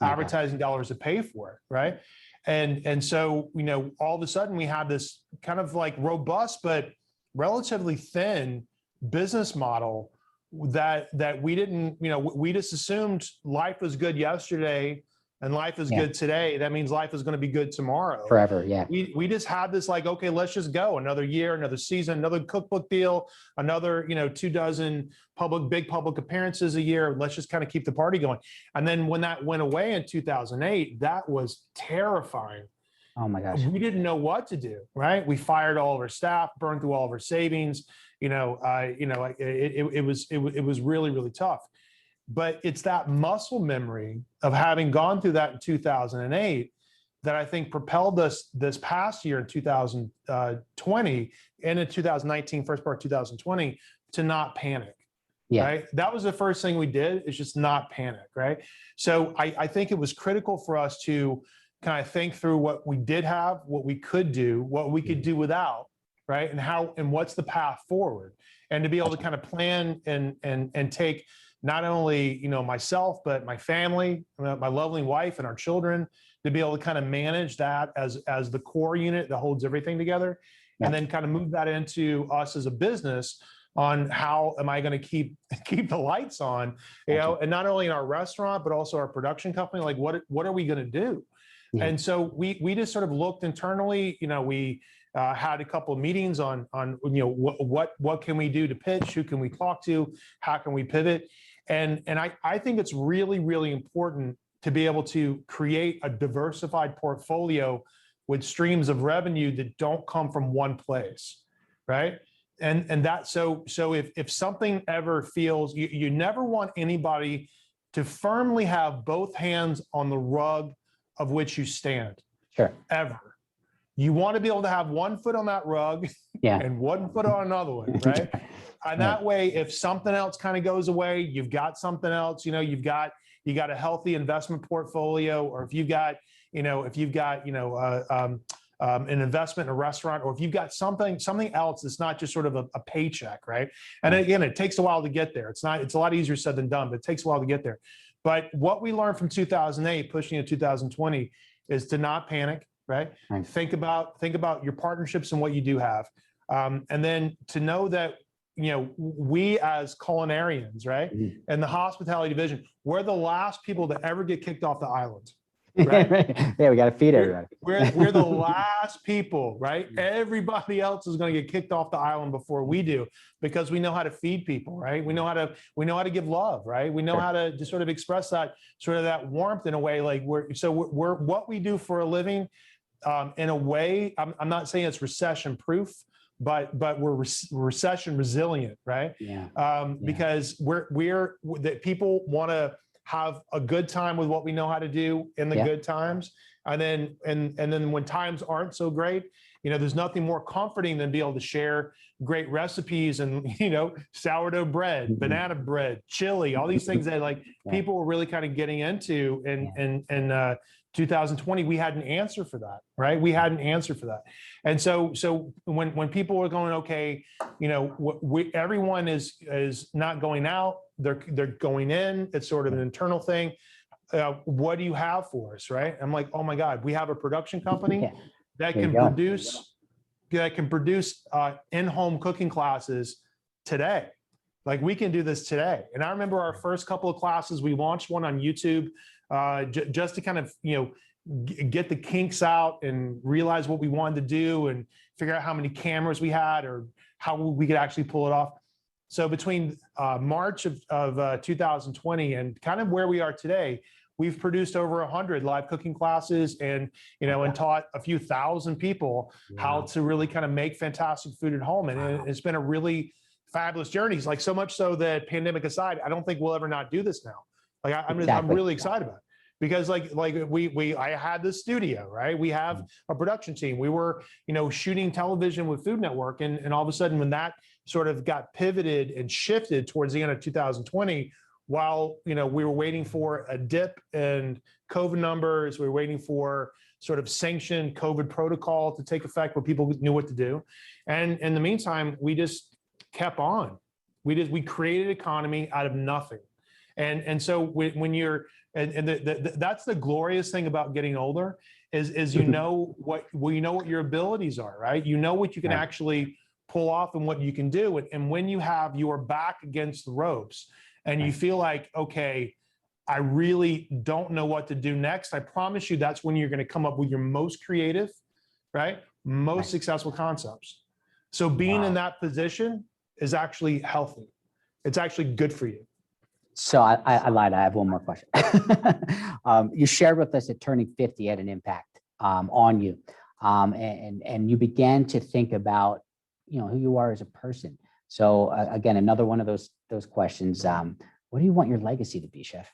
advertising dollars to pay for it, right? And so, all of a sudden we had this kind of like robust but relatively thin business model that we didn't, we just assumed life was good yesterday and life is Yeah. good today, that means life is going to be good tomorrow. Forever. Yeah. We just had this like, okay, let's just go another year, another season, another cookbook deal, another, 24 big public appearances a year. Let's just kind of keep the party going. And then when that went away in 2008, that was terrifying. Oh my gosh. We didn't know what to do, right? We fired all of our staff, burned through all of our savings. It was really, really tough. But it's that muscle memory of having gone through that in 2008 that I think propelled us this past year in 2020 and in 2019, first part of 2020, to not panic. Yeah. Right. That was the first thing we did, is just not panic. Right. So I think it was critical for us to kind of think through what we did have, what we could do, what we could do without, right? And what's the path forward, and to be able to kind of plan and take not only, myself, but my family, my lovely wife and our children, to be able to kind of manage that as the core unit that holds everything together. Yeah. And then kind of move that into us as a business on how am I going to keep the lights on, and not only in our restaurant, but also our production company. Like what are we going to do? Yeah. And so we just sort of looked internally, we had a couple of meetings on what can we do to pitch, who can we talk to, how can we pivot? And I think it's really, really important to be able to create a diversified portfolio with streams of revenue that don't come from one place, right? And that so if something ever feels, you never want anybody to firmly have both hands on the rug of which you stand. Sure. Ever. You want to be able to have one foot on that rug, yeah, and one foot on another one, right? And that way, if something else kind of goes away, you've got something else, you got a healthy investment portfolio, or if you've got an investment in a restaurant, or if you've got something else that's not just sort of a paycheck, right? And again, it takes a while to get there. It's a lot easier said than done, but it takes a while to get there. But what we learned from 2008 pushing into 2020 is to not panic, right? Right. Think about your partnerships and what you do have. And then to know that, we as culinarians, right? Mm-hmm. And the hospitality division, we're the last people to ever get kicked off the island. Right? Yeah, we got to feed everybody. We're the last people, right? Everybody else is going to get kicked off the island before we do, because we know how to feed people, right? We know how to give love, right? We know how to just sort of express that warmth in a way, like we're what we do for a living, in a way. I'm not saying it's recession proof, but we're recession resilient, right? Yeah. Because that people want to have a good time with what we know how to do in the good times. And then when times aren't so great, there's nothing more comforting than be able to share great recipes and, sourdough bread, Mm-hmm. banana bread, chili, all these things that people were really kind of getting into. And 2020, we had an answer for that, right? We had an answer for that. And so when people were going, okay, everyone is not going out, they're going in, it's sort of an internal thing. What do you have for us, right? I'm like, oh my God, we have a production company that can produce in-home cooking classes today. Like, we can do this today. And I remember our first couple of classes, we launched one on YouTube just to kind of, get the kinks out and realize what we wanted to do and figure out how many cameras we had or how we could actually pull it off. So between March of 2020 and kind of where we are today, we've produced over 100 live cooking classes and taught a few thousand people how to really kind of make fantastic food at home. And it's been a really fabulous journey. It's like, so much so that, pandemic aside, I don't think we'll ever not do this now. Like, I'm really excited about it. Because I had this studio, right? We have a production team. We were, shooting television with Food Network. And all of a sudden, when that sort of got pivoted and shifted towards the end of 2020, while, we were waiting for a dip in COVID numbers, we were waiting for sort of sanctioned COVID protocol to take effect where people knew what to do. And in the meantime, we just kept on. We created economy out of nothing. And so when you're, that's the glorious thing about getting older is what your abilities are, right? You know what you can actually pull off and what you can do. And when you have your back against the ropes and you feel like, okay, I really don't know what to do next, I promise you that's when you're going to come up with your most creative, right? Most Right. successful concepts. So being in that position is actually healthy. It's actually good for you. So I lied. I have one more question. You shared with us that turning 50 had an impact on you, and you began to think about, who you are as a person. So again, another one of those questions. What do you want your legacy to be, Chef?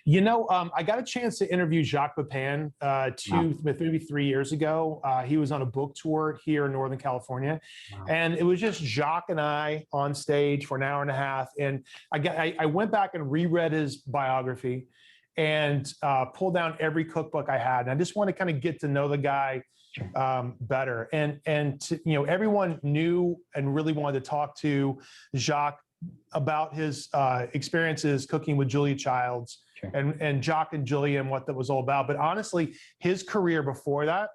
I got a chance to interview Jacques Pepin maybe 3 years ago. He was on a book tour here in Northern California. Wow. And it was just Jacques and I on stage for an hour and a half. And I went back and reread his biography and pulled down every cookbook I had. And I just want to kind of get to know the guy better. And everyone knew and really wanted to talk to Jacques about his experiences cooking with Julia Childs. Sure. and Jacques and Julia and what that was all about. But honestly, his career before that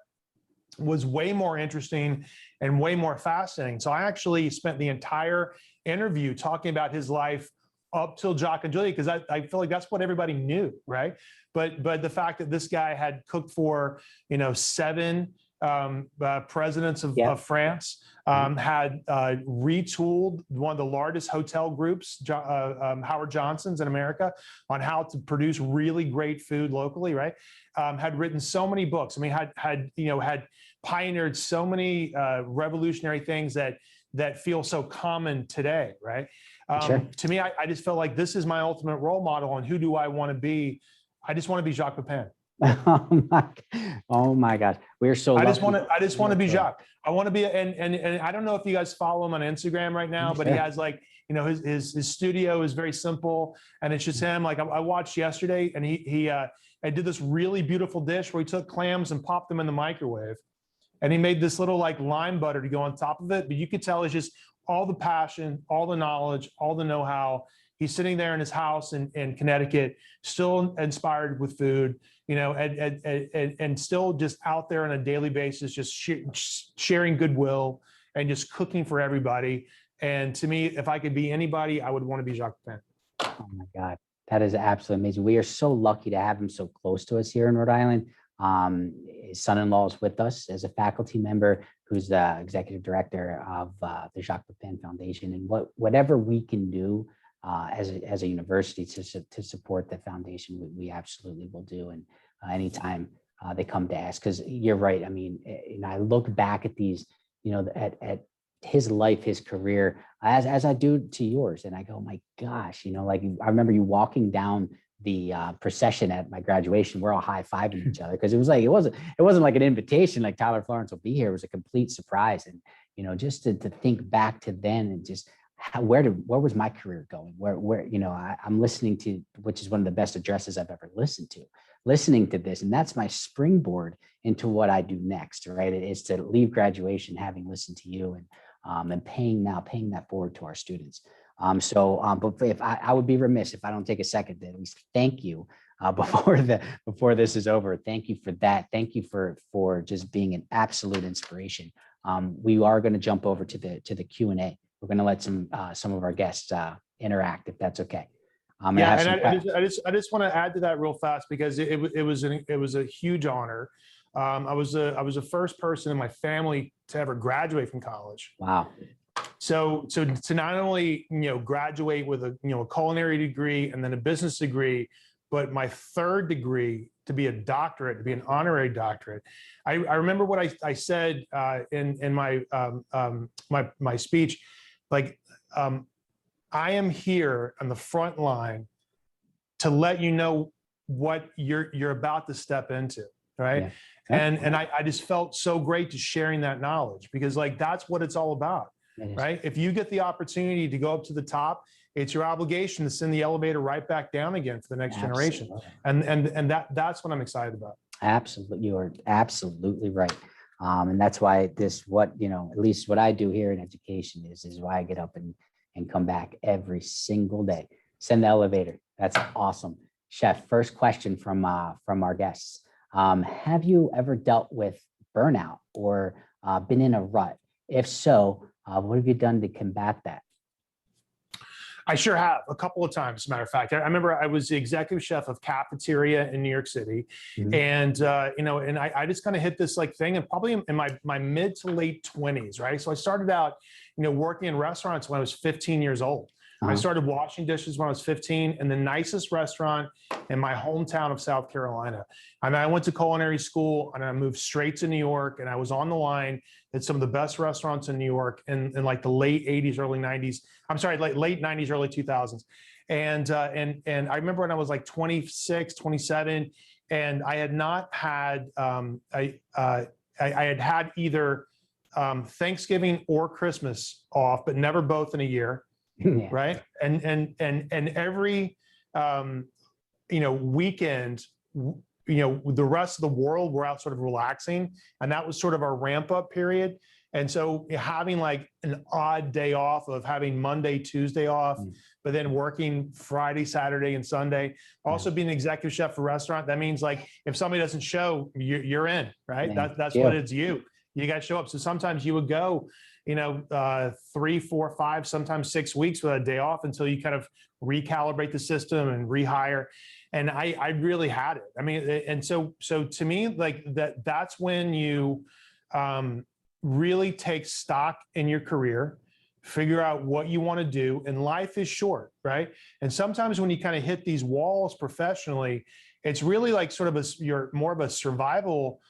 was way more interesting and way more fascinating. So I actually spent the entire interview talking about his life up till Jacques and Julia, because I feel like that's what everybody knew, right? But the fact that this guy had cooked for 7 presidents of France, had retooled one of the largest hotel groups, Howard Johnson's in America, on how to produce really great food locally, right? Had written so many books. I mean, had pioneered so many revolutionary things that feel so common today, right? Sure. To me, I just felt like this is my ultimate role model, and who do I want to be? I just want to be Jacques Pepin. Oh my gosh, we're so. I just want to be Jacques. I want to be, and I don't know if you guys follow him on Instagram right now, but he has his studio is very simple, and it's just him. Like I watched yesterday, and he did this really beautiful dish where he took clams and popped them in the microwave, and he made this little like lime butter to go on top of it. But you could tell it's just all the passion, all the knowledge, all the know-how. He's sitting there in his house in Connecticut, still inspired with food, and still just out there on a daily basis, just sharing goodwill and just cooking for everybody. And to me, if I could be anybody, I would want to be Jacques Pepin. Oh my God, that is absolutely amazing. We are so lucky to have him so close to us here in Rhode Island. His son-in-law is with us as a faculty member, who's the executive director of the Jacques Pepin Foundation. And whatever we can do as a university to support the foundation, we absolutely will do. And anytime they come to ask, because you're right. I mean, I look back at these, at his life, his career, as I do to yours, and I go, my gosh, like I remember you walking down the procession at my graduation. We're all high-fiving each other, because it wasn't like an invitation like Tyler Florence will be here. It was a complete surprise. And just to think back to then, and just where was my career going? Where I'm listening to, which is one of the best addresses I've ever listening to this, and that's my springboard into what I do next. Right, it is to leave graduation having listened to you, and paying that forward to our students. But if I would be remiss if I don't take a second to at least thank you before this is over. Thank you for that. Thank you for just being an absolute inspiration. We are going to jump over to the Q&A. We're going to let some of our guests interact, if that's okay. I just want to add to that real fast, because it was a huge honor. I was the first person in my family to ever graduate from college. Wow. So to not only graduate with a culinary degree and then a business degree, but my third degree to be a doctorate, to be an honorary doctorate. I remember what I said in my my speech, like I am here on the front line to let you know what you're about to step into, right? Yeah. And I just felt so great to sharing that knowledge, because like that's what it's all about. Right? If you get the opportunity to go up to the top, it's your obligation to send the elevator right back down again for the next generation. And that's what I'm excited about. Absolutely. You are absolutely right. And that's why at least what I do here in education is why I get up and come back every single day. Send the elevator. That's awesome. Chef, first question from our guests. Have you ever dealt with burnout or been in a rut? If so, what have you done to combat that? I sure have a couple of times, as a matter of fact. I remember I was the executive chef of cafeteria in New York City. Mhm. And, and I just kind of hit this like thing, and probably in my mid to late 20s, right? So I started out, working in restaurants when I was 15 years old. I started washing dishes when I was 15 in the nicest restaurant in my hometown of South Carolina. And I went to culinary school and I moved straight to New York, and I was on the line at some of the best restaurants in New York in like the late 80s, early 90s. I'm sorry, late 90s, early 2000s. And I remember when I was like 26, 27, and I had not had, I had had either Thanksgiving or Christmas off, but never both in a year. Yeah. Right. And every, weekend, the rest of the world were out sort of relaxing. And that was sort of our ramp up period. And so having like an odd day off of having Monday, Tuesday off, but then working Friday, Saturday, and Sunday, also being an executive chef for a restaurant, that means like if somebody doesn't show, you're in, right? That's what it's you got to show up. So sometimes you would go, 3, 4, 5, sometimes 6 weeks without a day off until you kind of recalibrate the system and rehire. And I really had it. I mean, and so to me, like that's when you really take stock in your career, figure out what you want to do. And life is short, right? And sometimes when you kind of hit these walls professionally, it's really like sort of you're more of a survival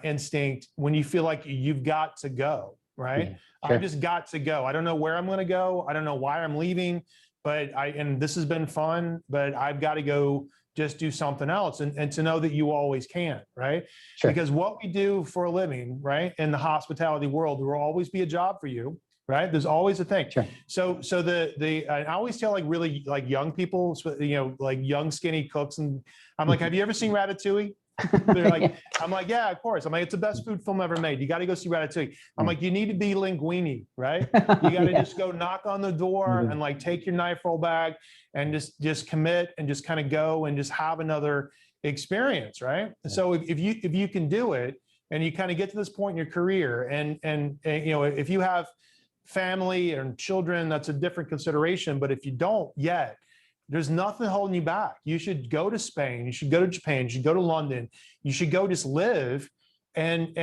instinct when you feel like you've got to go. Right. Yeah, sure. I just got to go. I don't know where I'm going to go. I don't know why I'm leaving, and this has been fun, but I've got to go just do something else. And to know that you always can. Right. Sure. Because what we do for a living, right, in the hospitality world, there will always be a job for you. Right. There's always a thing. Sure. So I always tell like really like young people, like young skinny cooks. And I'm like, have you ever seen Ratatouille? They're like, I'm like, yeah, of course. I'm like, it's the best food film ever made. You got to go see Ratatouille. I'm like, you need to be linguini, right? You got to just go knock on the door and like take your knife roll bag and just commit and just kind of go and just have another experience, right? Yeah. So if you can do it and you kind of get to this point in your career and if you have family and children, that's a different consideration. But if you don't yet, there's nothing holding you back. You should go to Spain. You should go to Japan. You should go to London. You should go just live and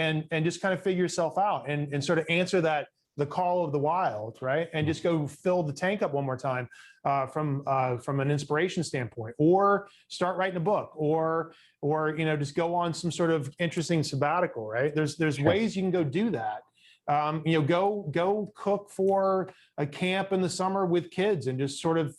just kind of figure yourself out and sort of answer the call of the wild, right? And just go fill the tank up one more time from an inspiration standpoint, or start writing a book, or just go on some sort of interesting sabbatical, right? There's ways you can go do that. Go cook for a camp in the summer with kids and just sort of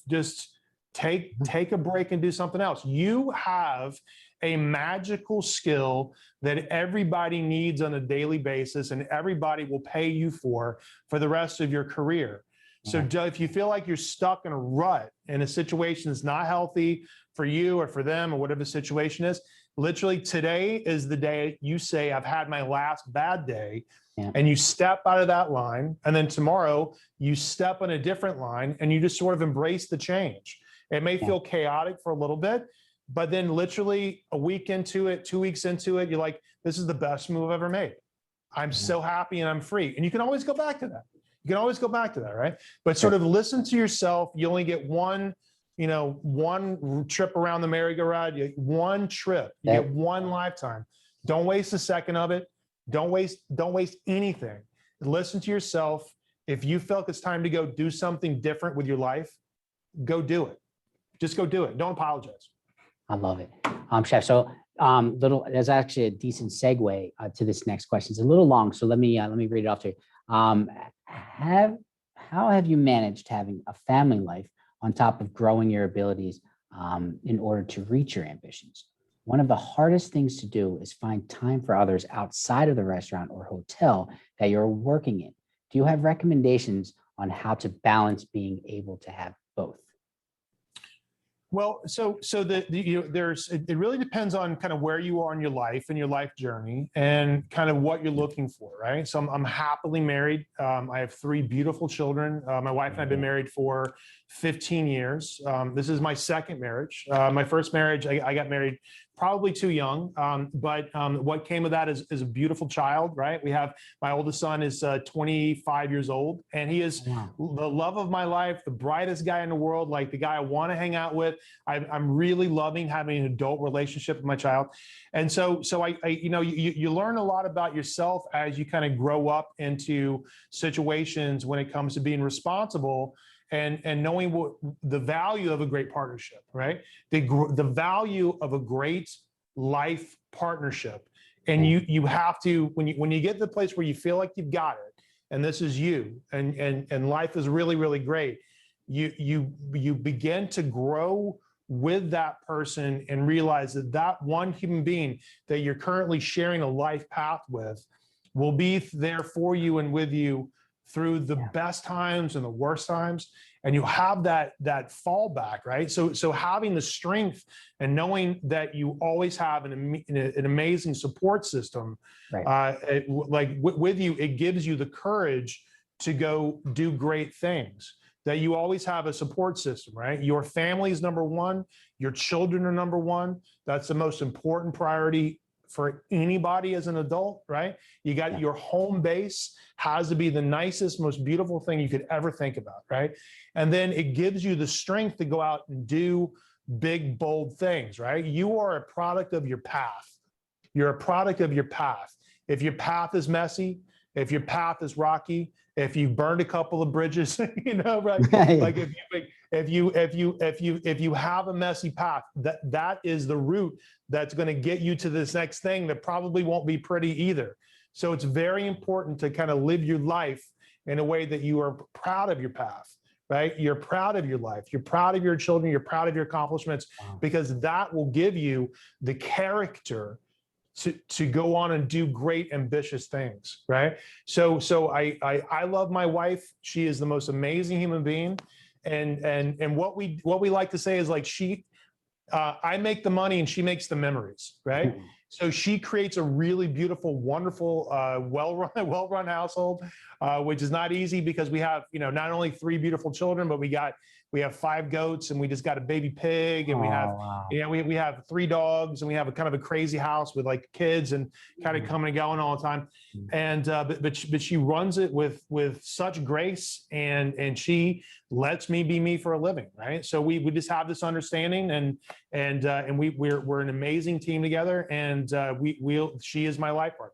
take a break and do something else. You have a magical skill that everybody needs on a daily basis, and everybody will pay you for the rest of your career. So if you feel like you're stuck in a rut in a situation that's not healthy for you or for them or whatever the situation is, literally today is the day you say, I've had my last bad day. Yeah. And you step out of that line, and then tomorrow you step on a different line, and you just sort of embrace the change. It may feel chaotic for a little bit, but then literally a week into it, 2 weeks into it, you're like, this is the best move I've ever made. I'm so happy and I'm free. And you can always go back to that. You can always go back to that, right? But sort of listen to yourself. You only get one trip around the merry-go-round, one trip, you get one lifetime. Don't waste a second of it. Don't waste anything. Listen to yourself. If you felt it's time to go do something different with your life, go do it. Just go do it. Don't apologize. I love it. Chef, so there's actually a decent segue to this next question. It's a little long, so let me read it off to you. How have you managed having a family life on top of growing your abilities in order to reach your ambitions? One of the hardest things to do is find time for others outside of the restaurant or hotel that you're working in. Do you have recommendations on how to balance being able to have both? Well, so it really depends on kind of where you are in your life and your life journey and kind of what you're looking for, right? So I'm happily married. I have 3 beautiful children. My wife and I have been married for 15 years. This is my second marriage. My first marriage, I got married probably too young. But what came of that is a beautiful child, right? We have, my oldest son is 25 years old, and he is Wow. the love of my life, the brightest guy in the world, like the guy I want to hang out with. I'm really loving having an adult relationship with my child. And so you learn a lot about yourself as you kind of grow up into situations when it comes to being responsible and knowing what the value of a great partnership, right? The value of a great life partnership. And you have to, when you get to the place where you feel like you've got it, and this is you, and life is really, really great, you begin to grow with that person and realize that that one human being that you're currently sharing a life path with will be there for you and with you through the best times and the worst times. And you have that fallback, right? So having the strength and knowing that you always have an amazing support system, Right. with you, it gives you the courage to go do great things. That you always have a support system, right? Your family is number one. Your children are number one. That's the most important priority for anybody as an adult, right? You got your home base has to be the nicest, most beautiful thing you could ever think about, right? And then it gives you the strength to go out and do big, bold things, right? You are a product of your path. You're a product of your path. If your path is messy, if your path is rocky, if you burned a couple of bridges, right? Like if you have a messy path, that is the route that's going to get you to this next thing that probably won't be pretty either. So it's very important to kind of live your life in a way that you are proud of your path, right? You're proud of your life. You're proud of your children. You're proud of your accomplishments, because that will give you the character to go on and do great, ambitious things, right? So I love my wife. She is the most amazing human being, and what we like to say is like I make the money and she makes the memories, right? So she creates a really beautiful, wonderful, well-run household, which is not easy because we have, not only 3 beautiful children, but we have 5 goats, and we just got a baby pig, and we have 3 dogs, and we have a kind of a crazy house with like kids and kind of coming and going all the time. And but she runs it with such grace, and she lets me be me for a living, right? So we just have this understanding, and we're an amazing team together, and she is my life partner.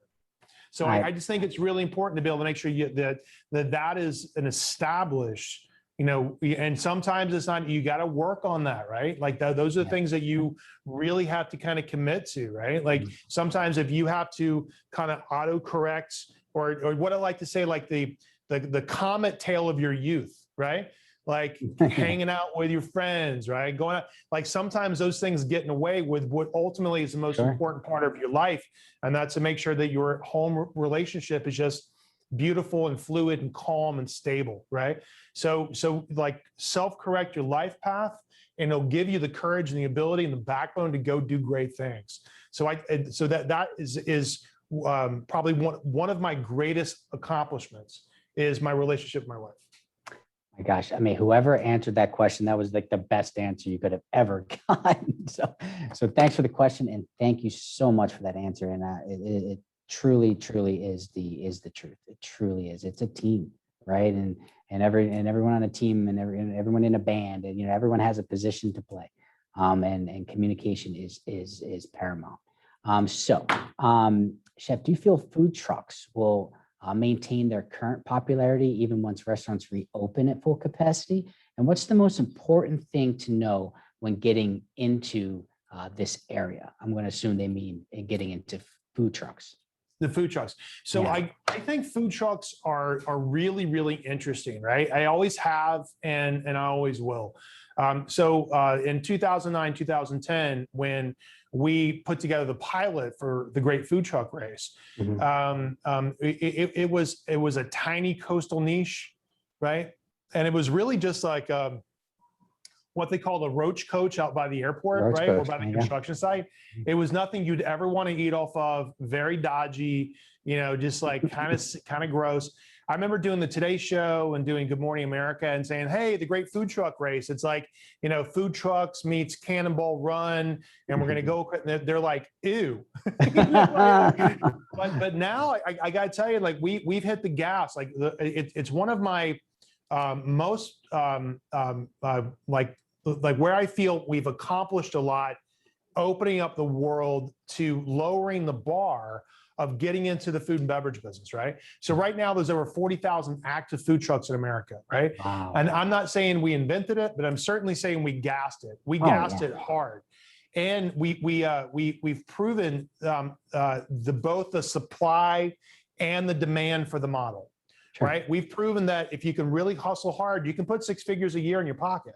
So I just think it's really important to be able to make sure that is an established, and sometimes it's not, you got to work on that, right? Like those are the things that you really have to kind of commit to, right? Like sometimes if you have to kind of autocorrect, or what I like to say, like the comet tail of your youth, right? Like hanging out with your friends, right? Going out, like sometimes those things get in the way with what ultimately is the most important part of your life. And that's to make sure that your home relationship is just beautiful and fluid and calm and stable, right? So like self-correct your life path, and it'll give you the courage and the ability and the backbone to go do great things. So that is probably one of my greatest accomplishments is my relationship with my wife. My gosh, I mean, whoever answered that question, that was like the best answer you could have ever gotten. So thanks for the question, and thank you so much for that answer. And it truly is the truth. It truly is. It's a team, right? And everyone on a team, and everyone in a band, and everyone has a position to play, and communication is paramount. Chef, do you feel food trucks will maintain their current popularity even once restaurants reopen at full capacity? And what's the most important thing to know when getting into this area? I'm going to assume they mean getting into food trucks. The food trucks. So I think food trucks are really, really interesting, right? I always have, and I always will. In 2009, 2010, when we put together the pilot for the Great Food Truck Race, it was a tiny coastal niche, right? And it was really just like what they call the roach coach out by the airport, Roach right? Or coach, by the yeah. construction site. It was nothing you'd ever want to eat off of, very dodgy, just like kind of gross. I remember doing the Today Show and doing Good Morning America and saying, hey, the great food truck race. It's like, food trucks meets Cannonball Run, and we're going to go. They're like, ew. But now I got to tell you, like we've hit the gas. Like it's one of my most like where I feel we've accomplished a lot, opening up the world to lowering the bar of getting into the food and beverage business, right? So right now there's over 40,000 active food trucks in America, right? Wow. And I'm not saying we invented it, but I'm certainly saying we gassed it. We gassed it hard. And we've proven both the supply and the demand for the model, Sure. right? We've proven that if you can really hustle hard, you can put 6 figures a year in your pocket.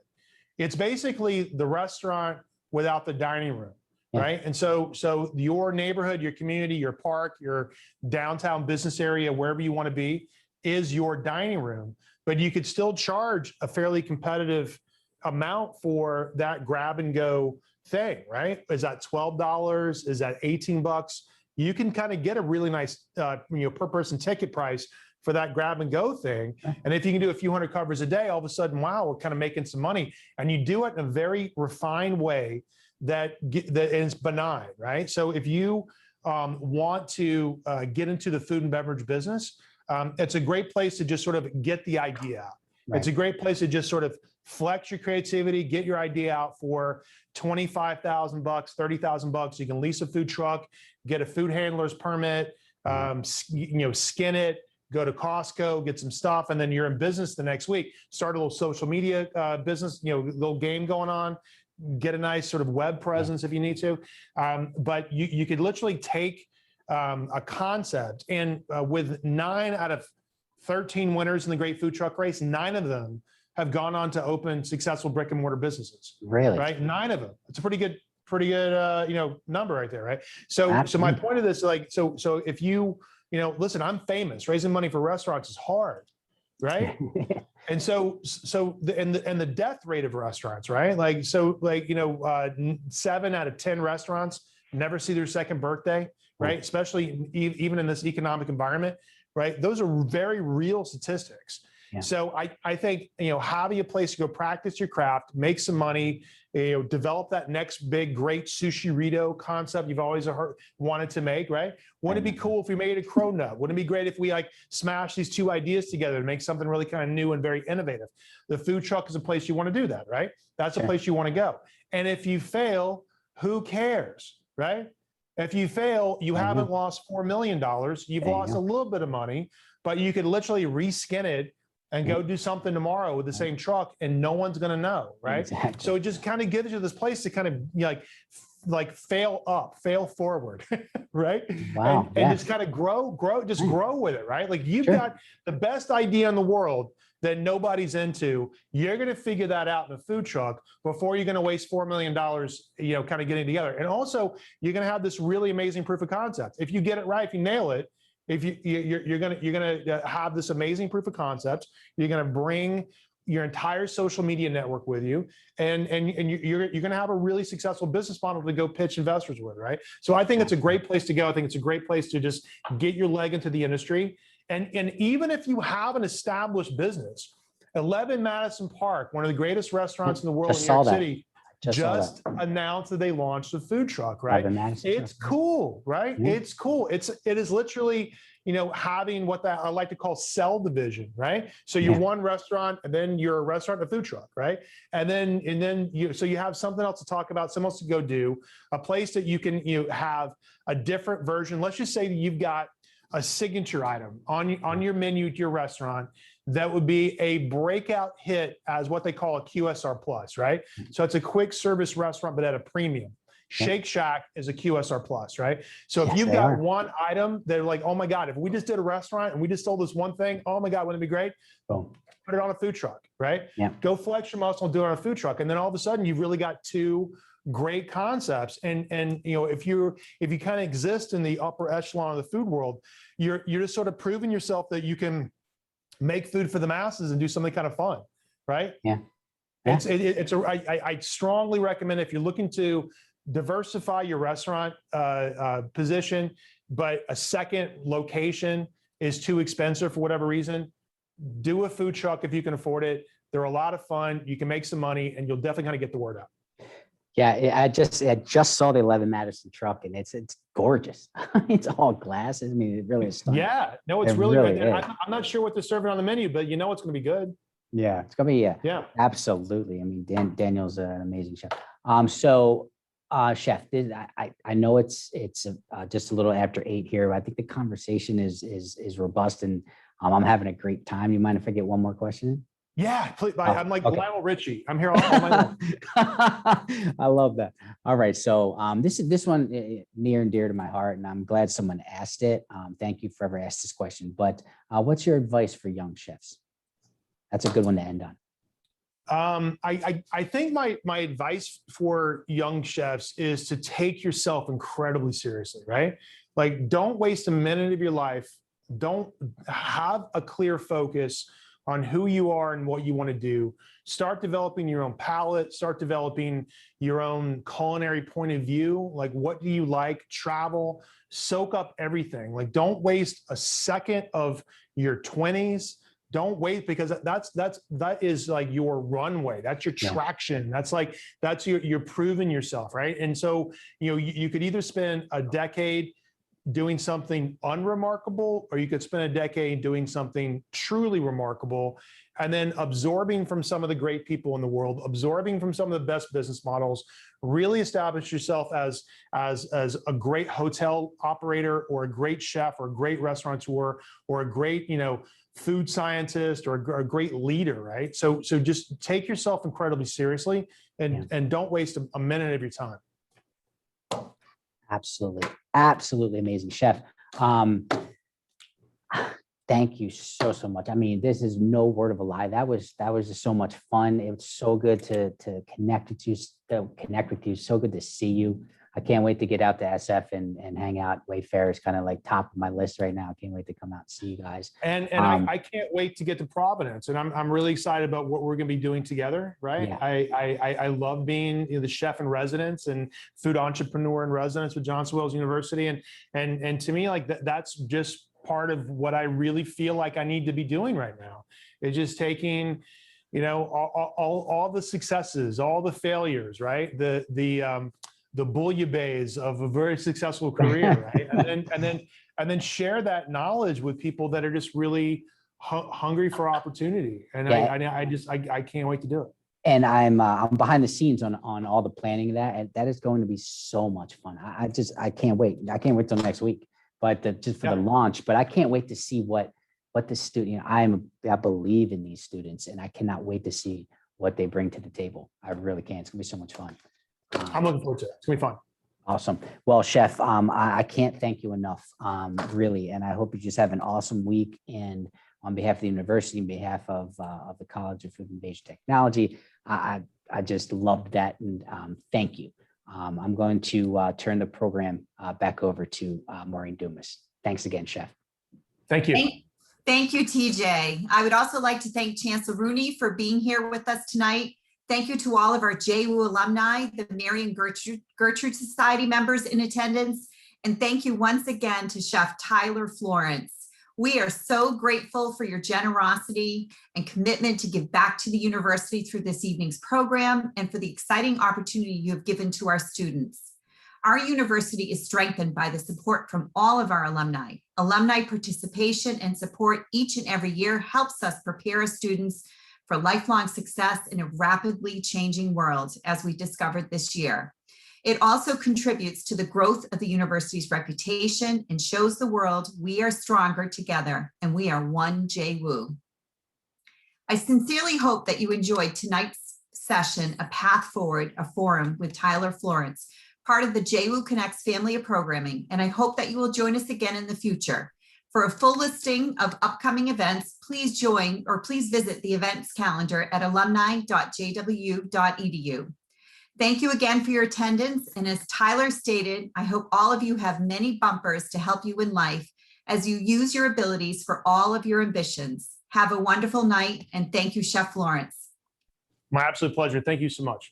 It's basically the restaurant without the dining room. Yeah. Right. And so your neighborhood, your community, your park, your downtown business area, wherever you want to be, is your dining room. But you could still charge a fairly competitive amount for that grab and go thing. Right. Is that $12? Is that $18? You can kind of get a really nice, per person ticket price for that grab and go thing. And if you can do a few hundred covers a day, all of a sudden, wow, we're kind of making some money. And you do it in a very refined way that is benign, right? So if you want to get into the food and beverage business, it's a great place to just sort of get the idea out. Right. It's a great place to just sort of flex your creativity, get your idea out for $25,000, $30,000. You can lease a food truck, get a food handler's permit, skin it, go to Costco, get some stuff, and then you're in business the next week. Start a little social media business, little game going on. Get a nice sort of web presence if you need to. But you could literally take a concept, and with 9 out of 13 winners in the Great Food Truck Race, 9 of them have gone on to open successful brick and mortar businesses. Really? Right? 9 of them. It's a pretty good number right there, right? So Absolutely. my point of this, so if you, listen, I'm famous. Raising money for restaurants is hard, right? And so the death rate of restaurants, right? 7 out of 10 restaurants never see their second birthday, right? Especially even in this economic environment, right? Those are very real statistics. Yeah. So I think, having a place to go practice your craft, make some money, develop that next big, great sushi-rito concept you've always wanted to make, right? Wouldn't it be cool if we made a crow nut? Wouldn't it be great if we smash these 2 ideas together and make something really kind of new and very innovative? The food truck is a place you want to do that, right? That's a place you want to go. And if you fail, who cares, right? If you fail, you haven't lost $4 million. You've lost a little bit of money, but you could literally reskin it and go do something tomorrow with the same truck, and no one's going to know, right? Exactly. So it just kind of gives you this place to kind of like fail up, fail forward, right? Wow. And just kind of grow with it, right? Like you've got the best idea in the world that nobody's into. You're going to figure that out in a food truck before you're going to waste $4 million, kind of getting together. And also, you're going to have this really amazing proof of concept. If you get it right, if you nail it, if you're gonna have this amazing proof of concept, you're gonna bring your entire social media network with you, and you're gonna have a really successful business model to go pitch investors with, right? So I think it's a great place to go. I think it's a great place to just get your leg into the industry, and even if you have an established business, 11 Madison Park, one of the greatest restaurants in the world in New York City, just announced that they launched a food truck, right? It's cool, right? Yeah. It's cool. It is literally, having what that I like to call cell division, right? So you're one restaurant, and then you're a restaurant and a food truck, right? And then you have something else to talk about, something else to go do, a place that you can have a different version. Let's just say that you've got a signature item on your menu at your restaurant that would be a breakout hit as what they call a QSR plus, right? So it's a quick service restaurant, but at a premium. Shake Shack is a QSR plus, right? So if you've got one item, they're like, oh my God, if we just did a restaurant and we just sold this one thing, oh my God, wouldn't it be great? Boom. Put it on a food truck, right? Yeah. Go flex your muscle and do it on a food truck. And then all of a sudden you've really got 2 great concepts. And if you kind of exist in the upper echelon of the food world, you're just sort of proving yourself that you can make food for the masses and do something kind of fun, right? Yeah. I strongly recommend if you're looking to diversify your restaurant position, but a second location is too expensive for whatever reason, do a food truck if you can afford it. They're a lot of fun. You can make some money, and you'll definitely kind of get the word out. Yeah, I just saw the 11 Madison truck, and it's gorgeous. It's all glass. I mean, it really is stunning. Yeah, no, it's It really really good. is. I'm not sure what they're serving on the menu, but you know it's going to be good. Yeah, it's gonna be Yeah. absolutely. I mean, Daniel's an amazing chef. Chef, I know it's just a little after 8 here. I think the conversation is robust, and I'm having a great time. You mind if I get one more question in? Yeah, please. I'm like okay. Lionel Richie. I'm here all night long. I love that. All right, so this one near and dear to my heart, and I'm glad someone asked it. Thank you for ever asked this question. But what's your advice for young chefs? That's a good one to end on. I think my advice for young chefs is to take yourself incredibly seriously, right? Like, don't waste a minute of your life. Don't have a clear focus on who you are and what you want to do. Start developing your own palate, start developing your own culinary point of view. Like, what do you like? Travel, soak up everything. Like, don't waste a second of your 20s. Don't wait, because that is like your runway. That's your traction. That's you're proving yourself, right? And so, you could either spend a decade doing something unremarkable, or you could spend a decade doing something truly remarkable, and then absorbing from some of the great people in the world, absorbing from some of the best business models, really establish yourself as a great hotel operator, or a great chef, or a great restaurateur, or a great, food scientist, or a great leader, right? So just take yourself incredibly seriously, and don't waste a minute of your time. Absolutely amazing, chef. Thank you so much. I mean, this is no word of a lie. That was just so much fun. It was so good to connect with you. So good to see you. I can't wait to get out to SF and hang out. Wayfair is kind of like top of my list right now. I can't wait to come out and see you guys. And I can't wait to get to Providence. And I'm really excited about what we're going to be doing together, right? Yeah. I love being the chef in residence and food entrepreneur in residence with Johnson Wales University. And to me, like that's just part of what I really feel like I need to be doing right now. It's just taking, all the successes, all the failures, right? The bouillabaisse of a very successful career, right? and then share that knowledge with people that are just really hungry for opportunity. And I can't wait to do it. And I'm behind the scenes on all the planning of that, and that is going to be so much fun. I can't wait. I can't wait till next week, but just for the launch. But I can't wait to see what the student. I believe in these students, and I cannot wait to see what they bring to the table. I really can. It's gonna be so much fun. I'm looking forward to it. It's gonna be fun. Awesome. Well, Chef, I can't thank you enough, really. And I hope you just have an awesome week. And on behalf of the university, on behalf of the College of Food and Beverage Technology, I just loved that. And thank you. I'm going to turn the program back over to Maureen Dumas. Thanks again, Chef. Thank you. Thank you, TJ. I would also like to thank Chancellor Rooney for being here with us tonight. Thank you to all of our JWU alumni, the Mary and Gertrude Society members in attendance. And thank you once again to Chef Tyler Florence. We are so grateful for your generosity and commitment to give back to the university through this evening's program, and for the exciting opportunity you have given to our students. Our university is strengthened by the support from all of our alumni. Alumni participation and support each and every year helps us prepare our students for lifelong success in a rapidly changing world, as we discovered this year. It also contributes to the growth of the university's reputation and shows the world we are stronger together, and we are one JWU. I sincerely hope that you enjoyed tonight's session, A Path Forward, a forum with Tyler Florence, part of the JWU Connects family of programming, and I hope that you will join us again in the future. For a full listing of upcoming events, please visit the events calendar at alumni.jwu.edu. Thank you again for your attendance. And as Tyler stated, I hope all of you have many bumpers to help you in life as you use your abilities for all of your ambitions. Have a wonderful night, and thank you, Chef Florence. My absolute pleasure. Thank you so much.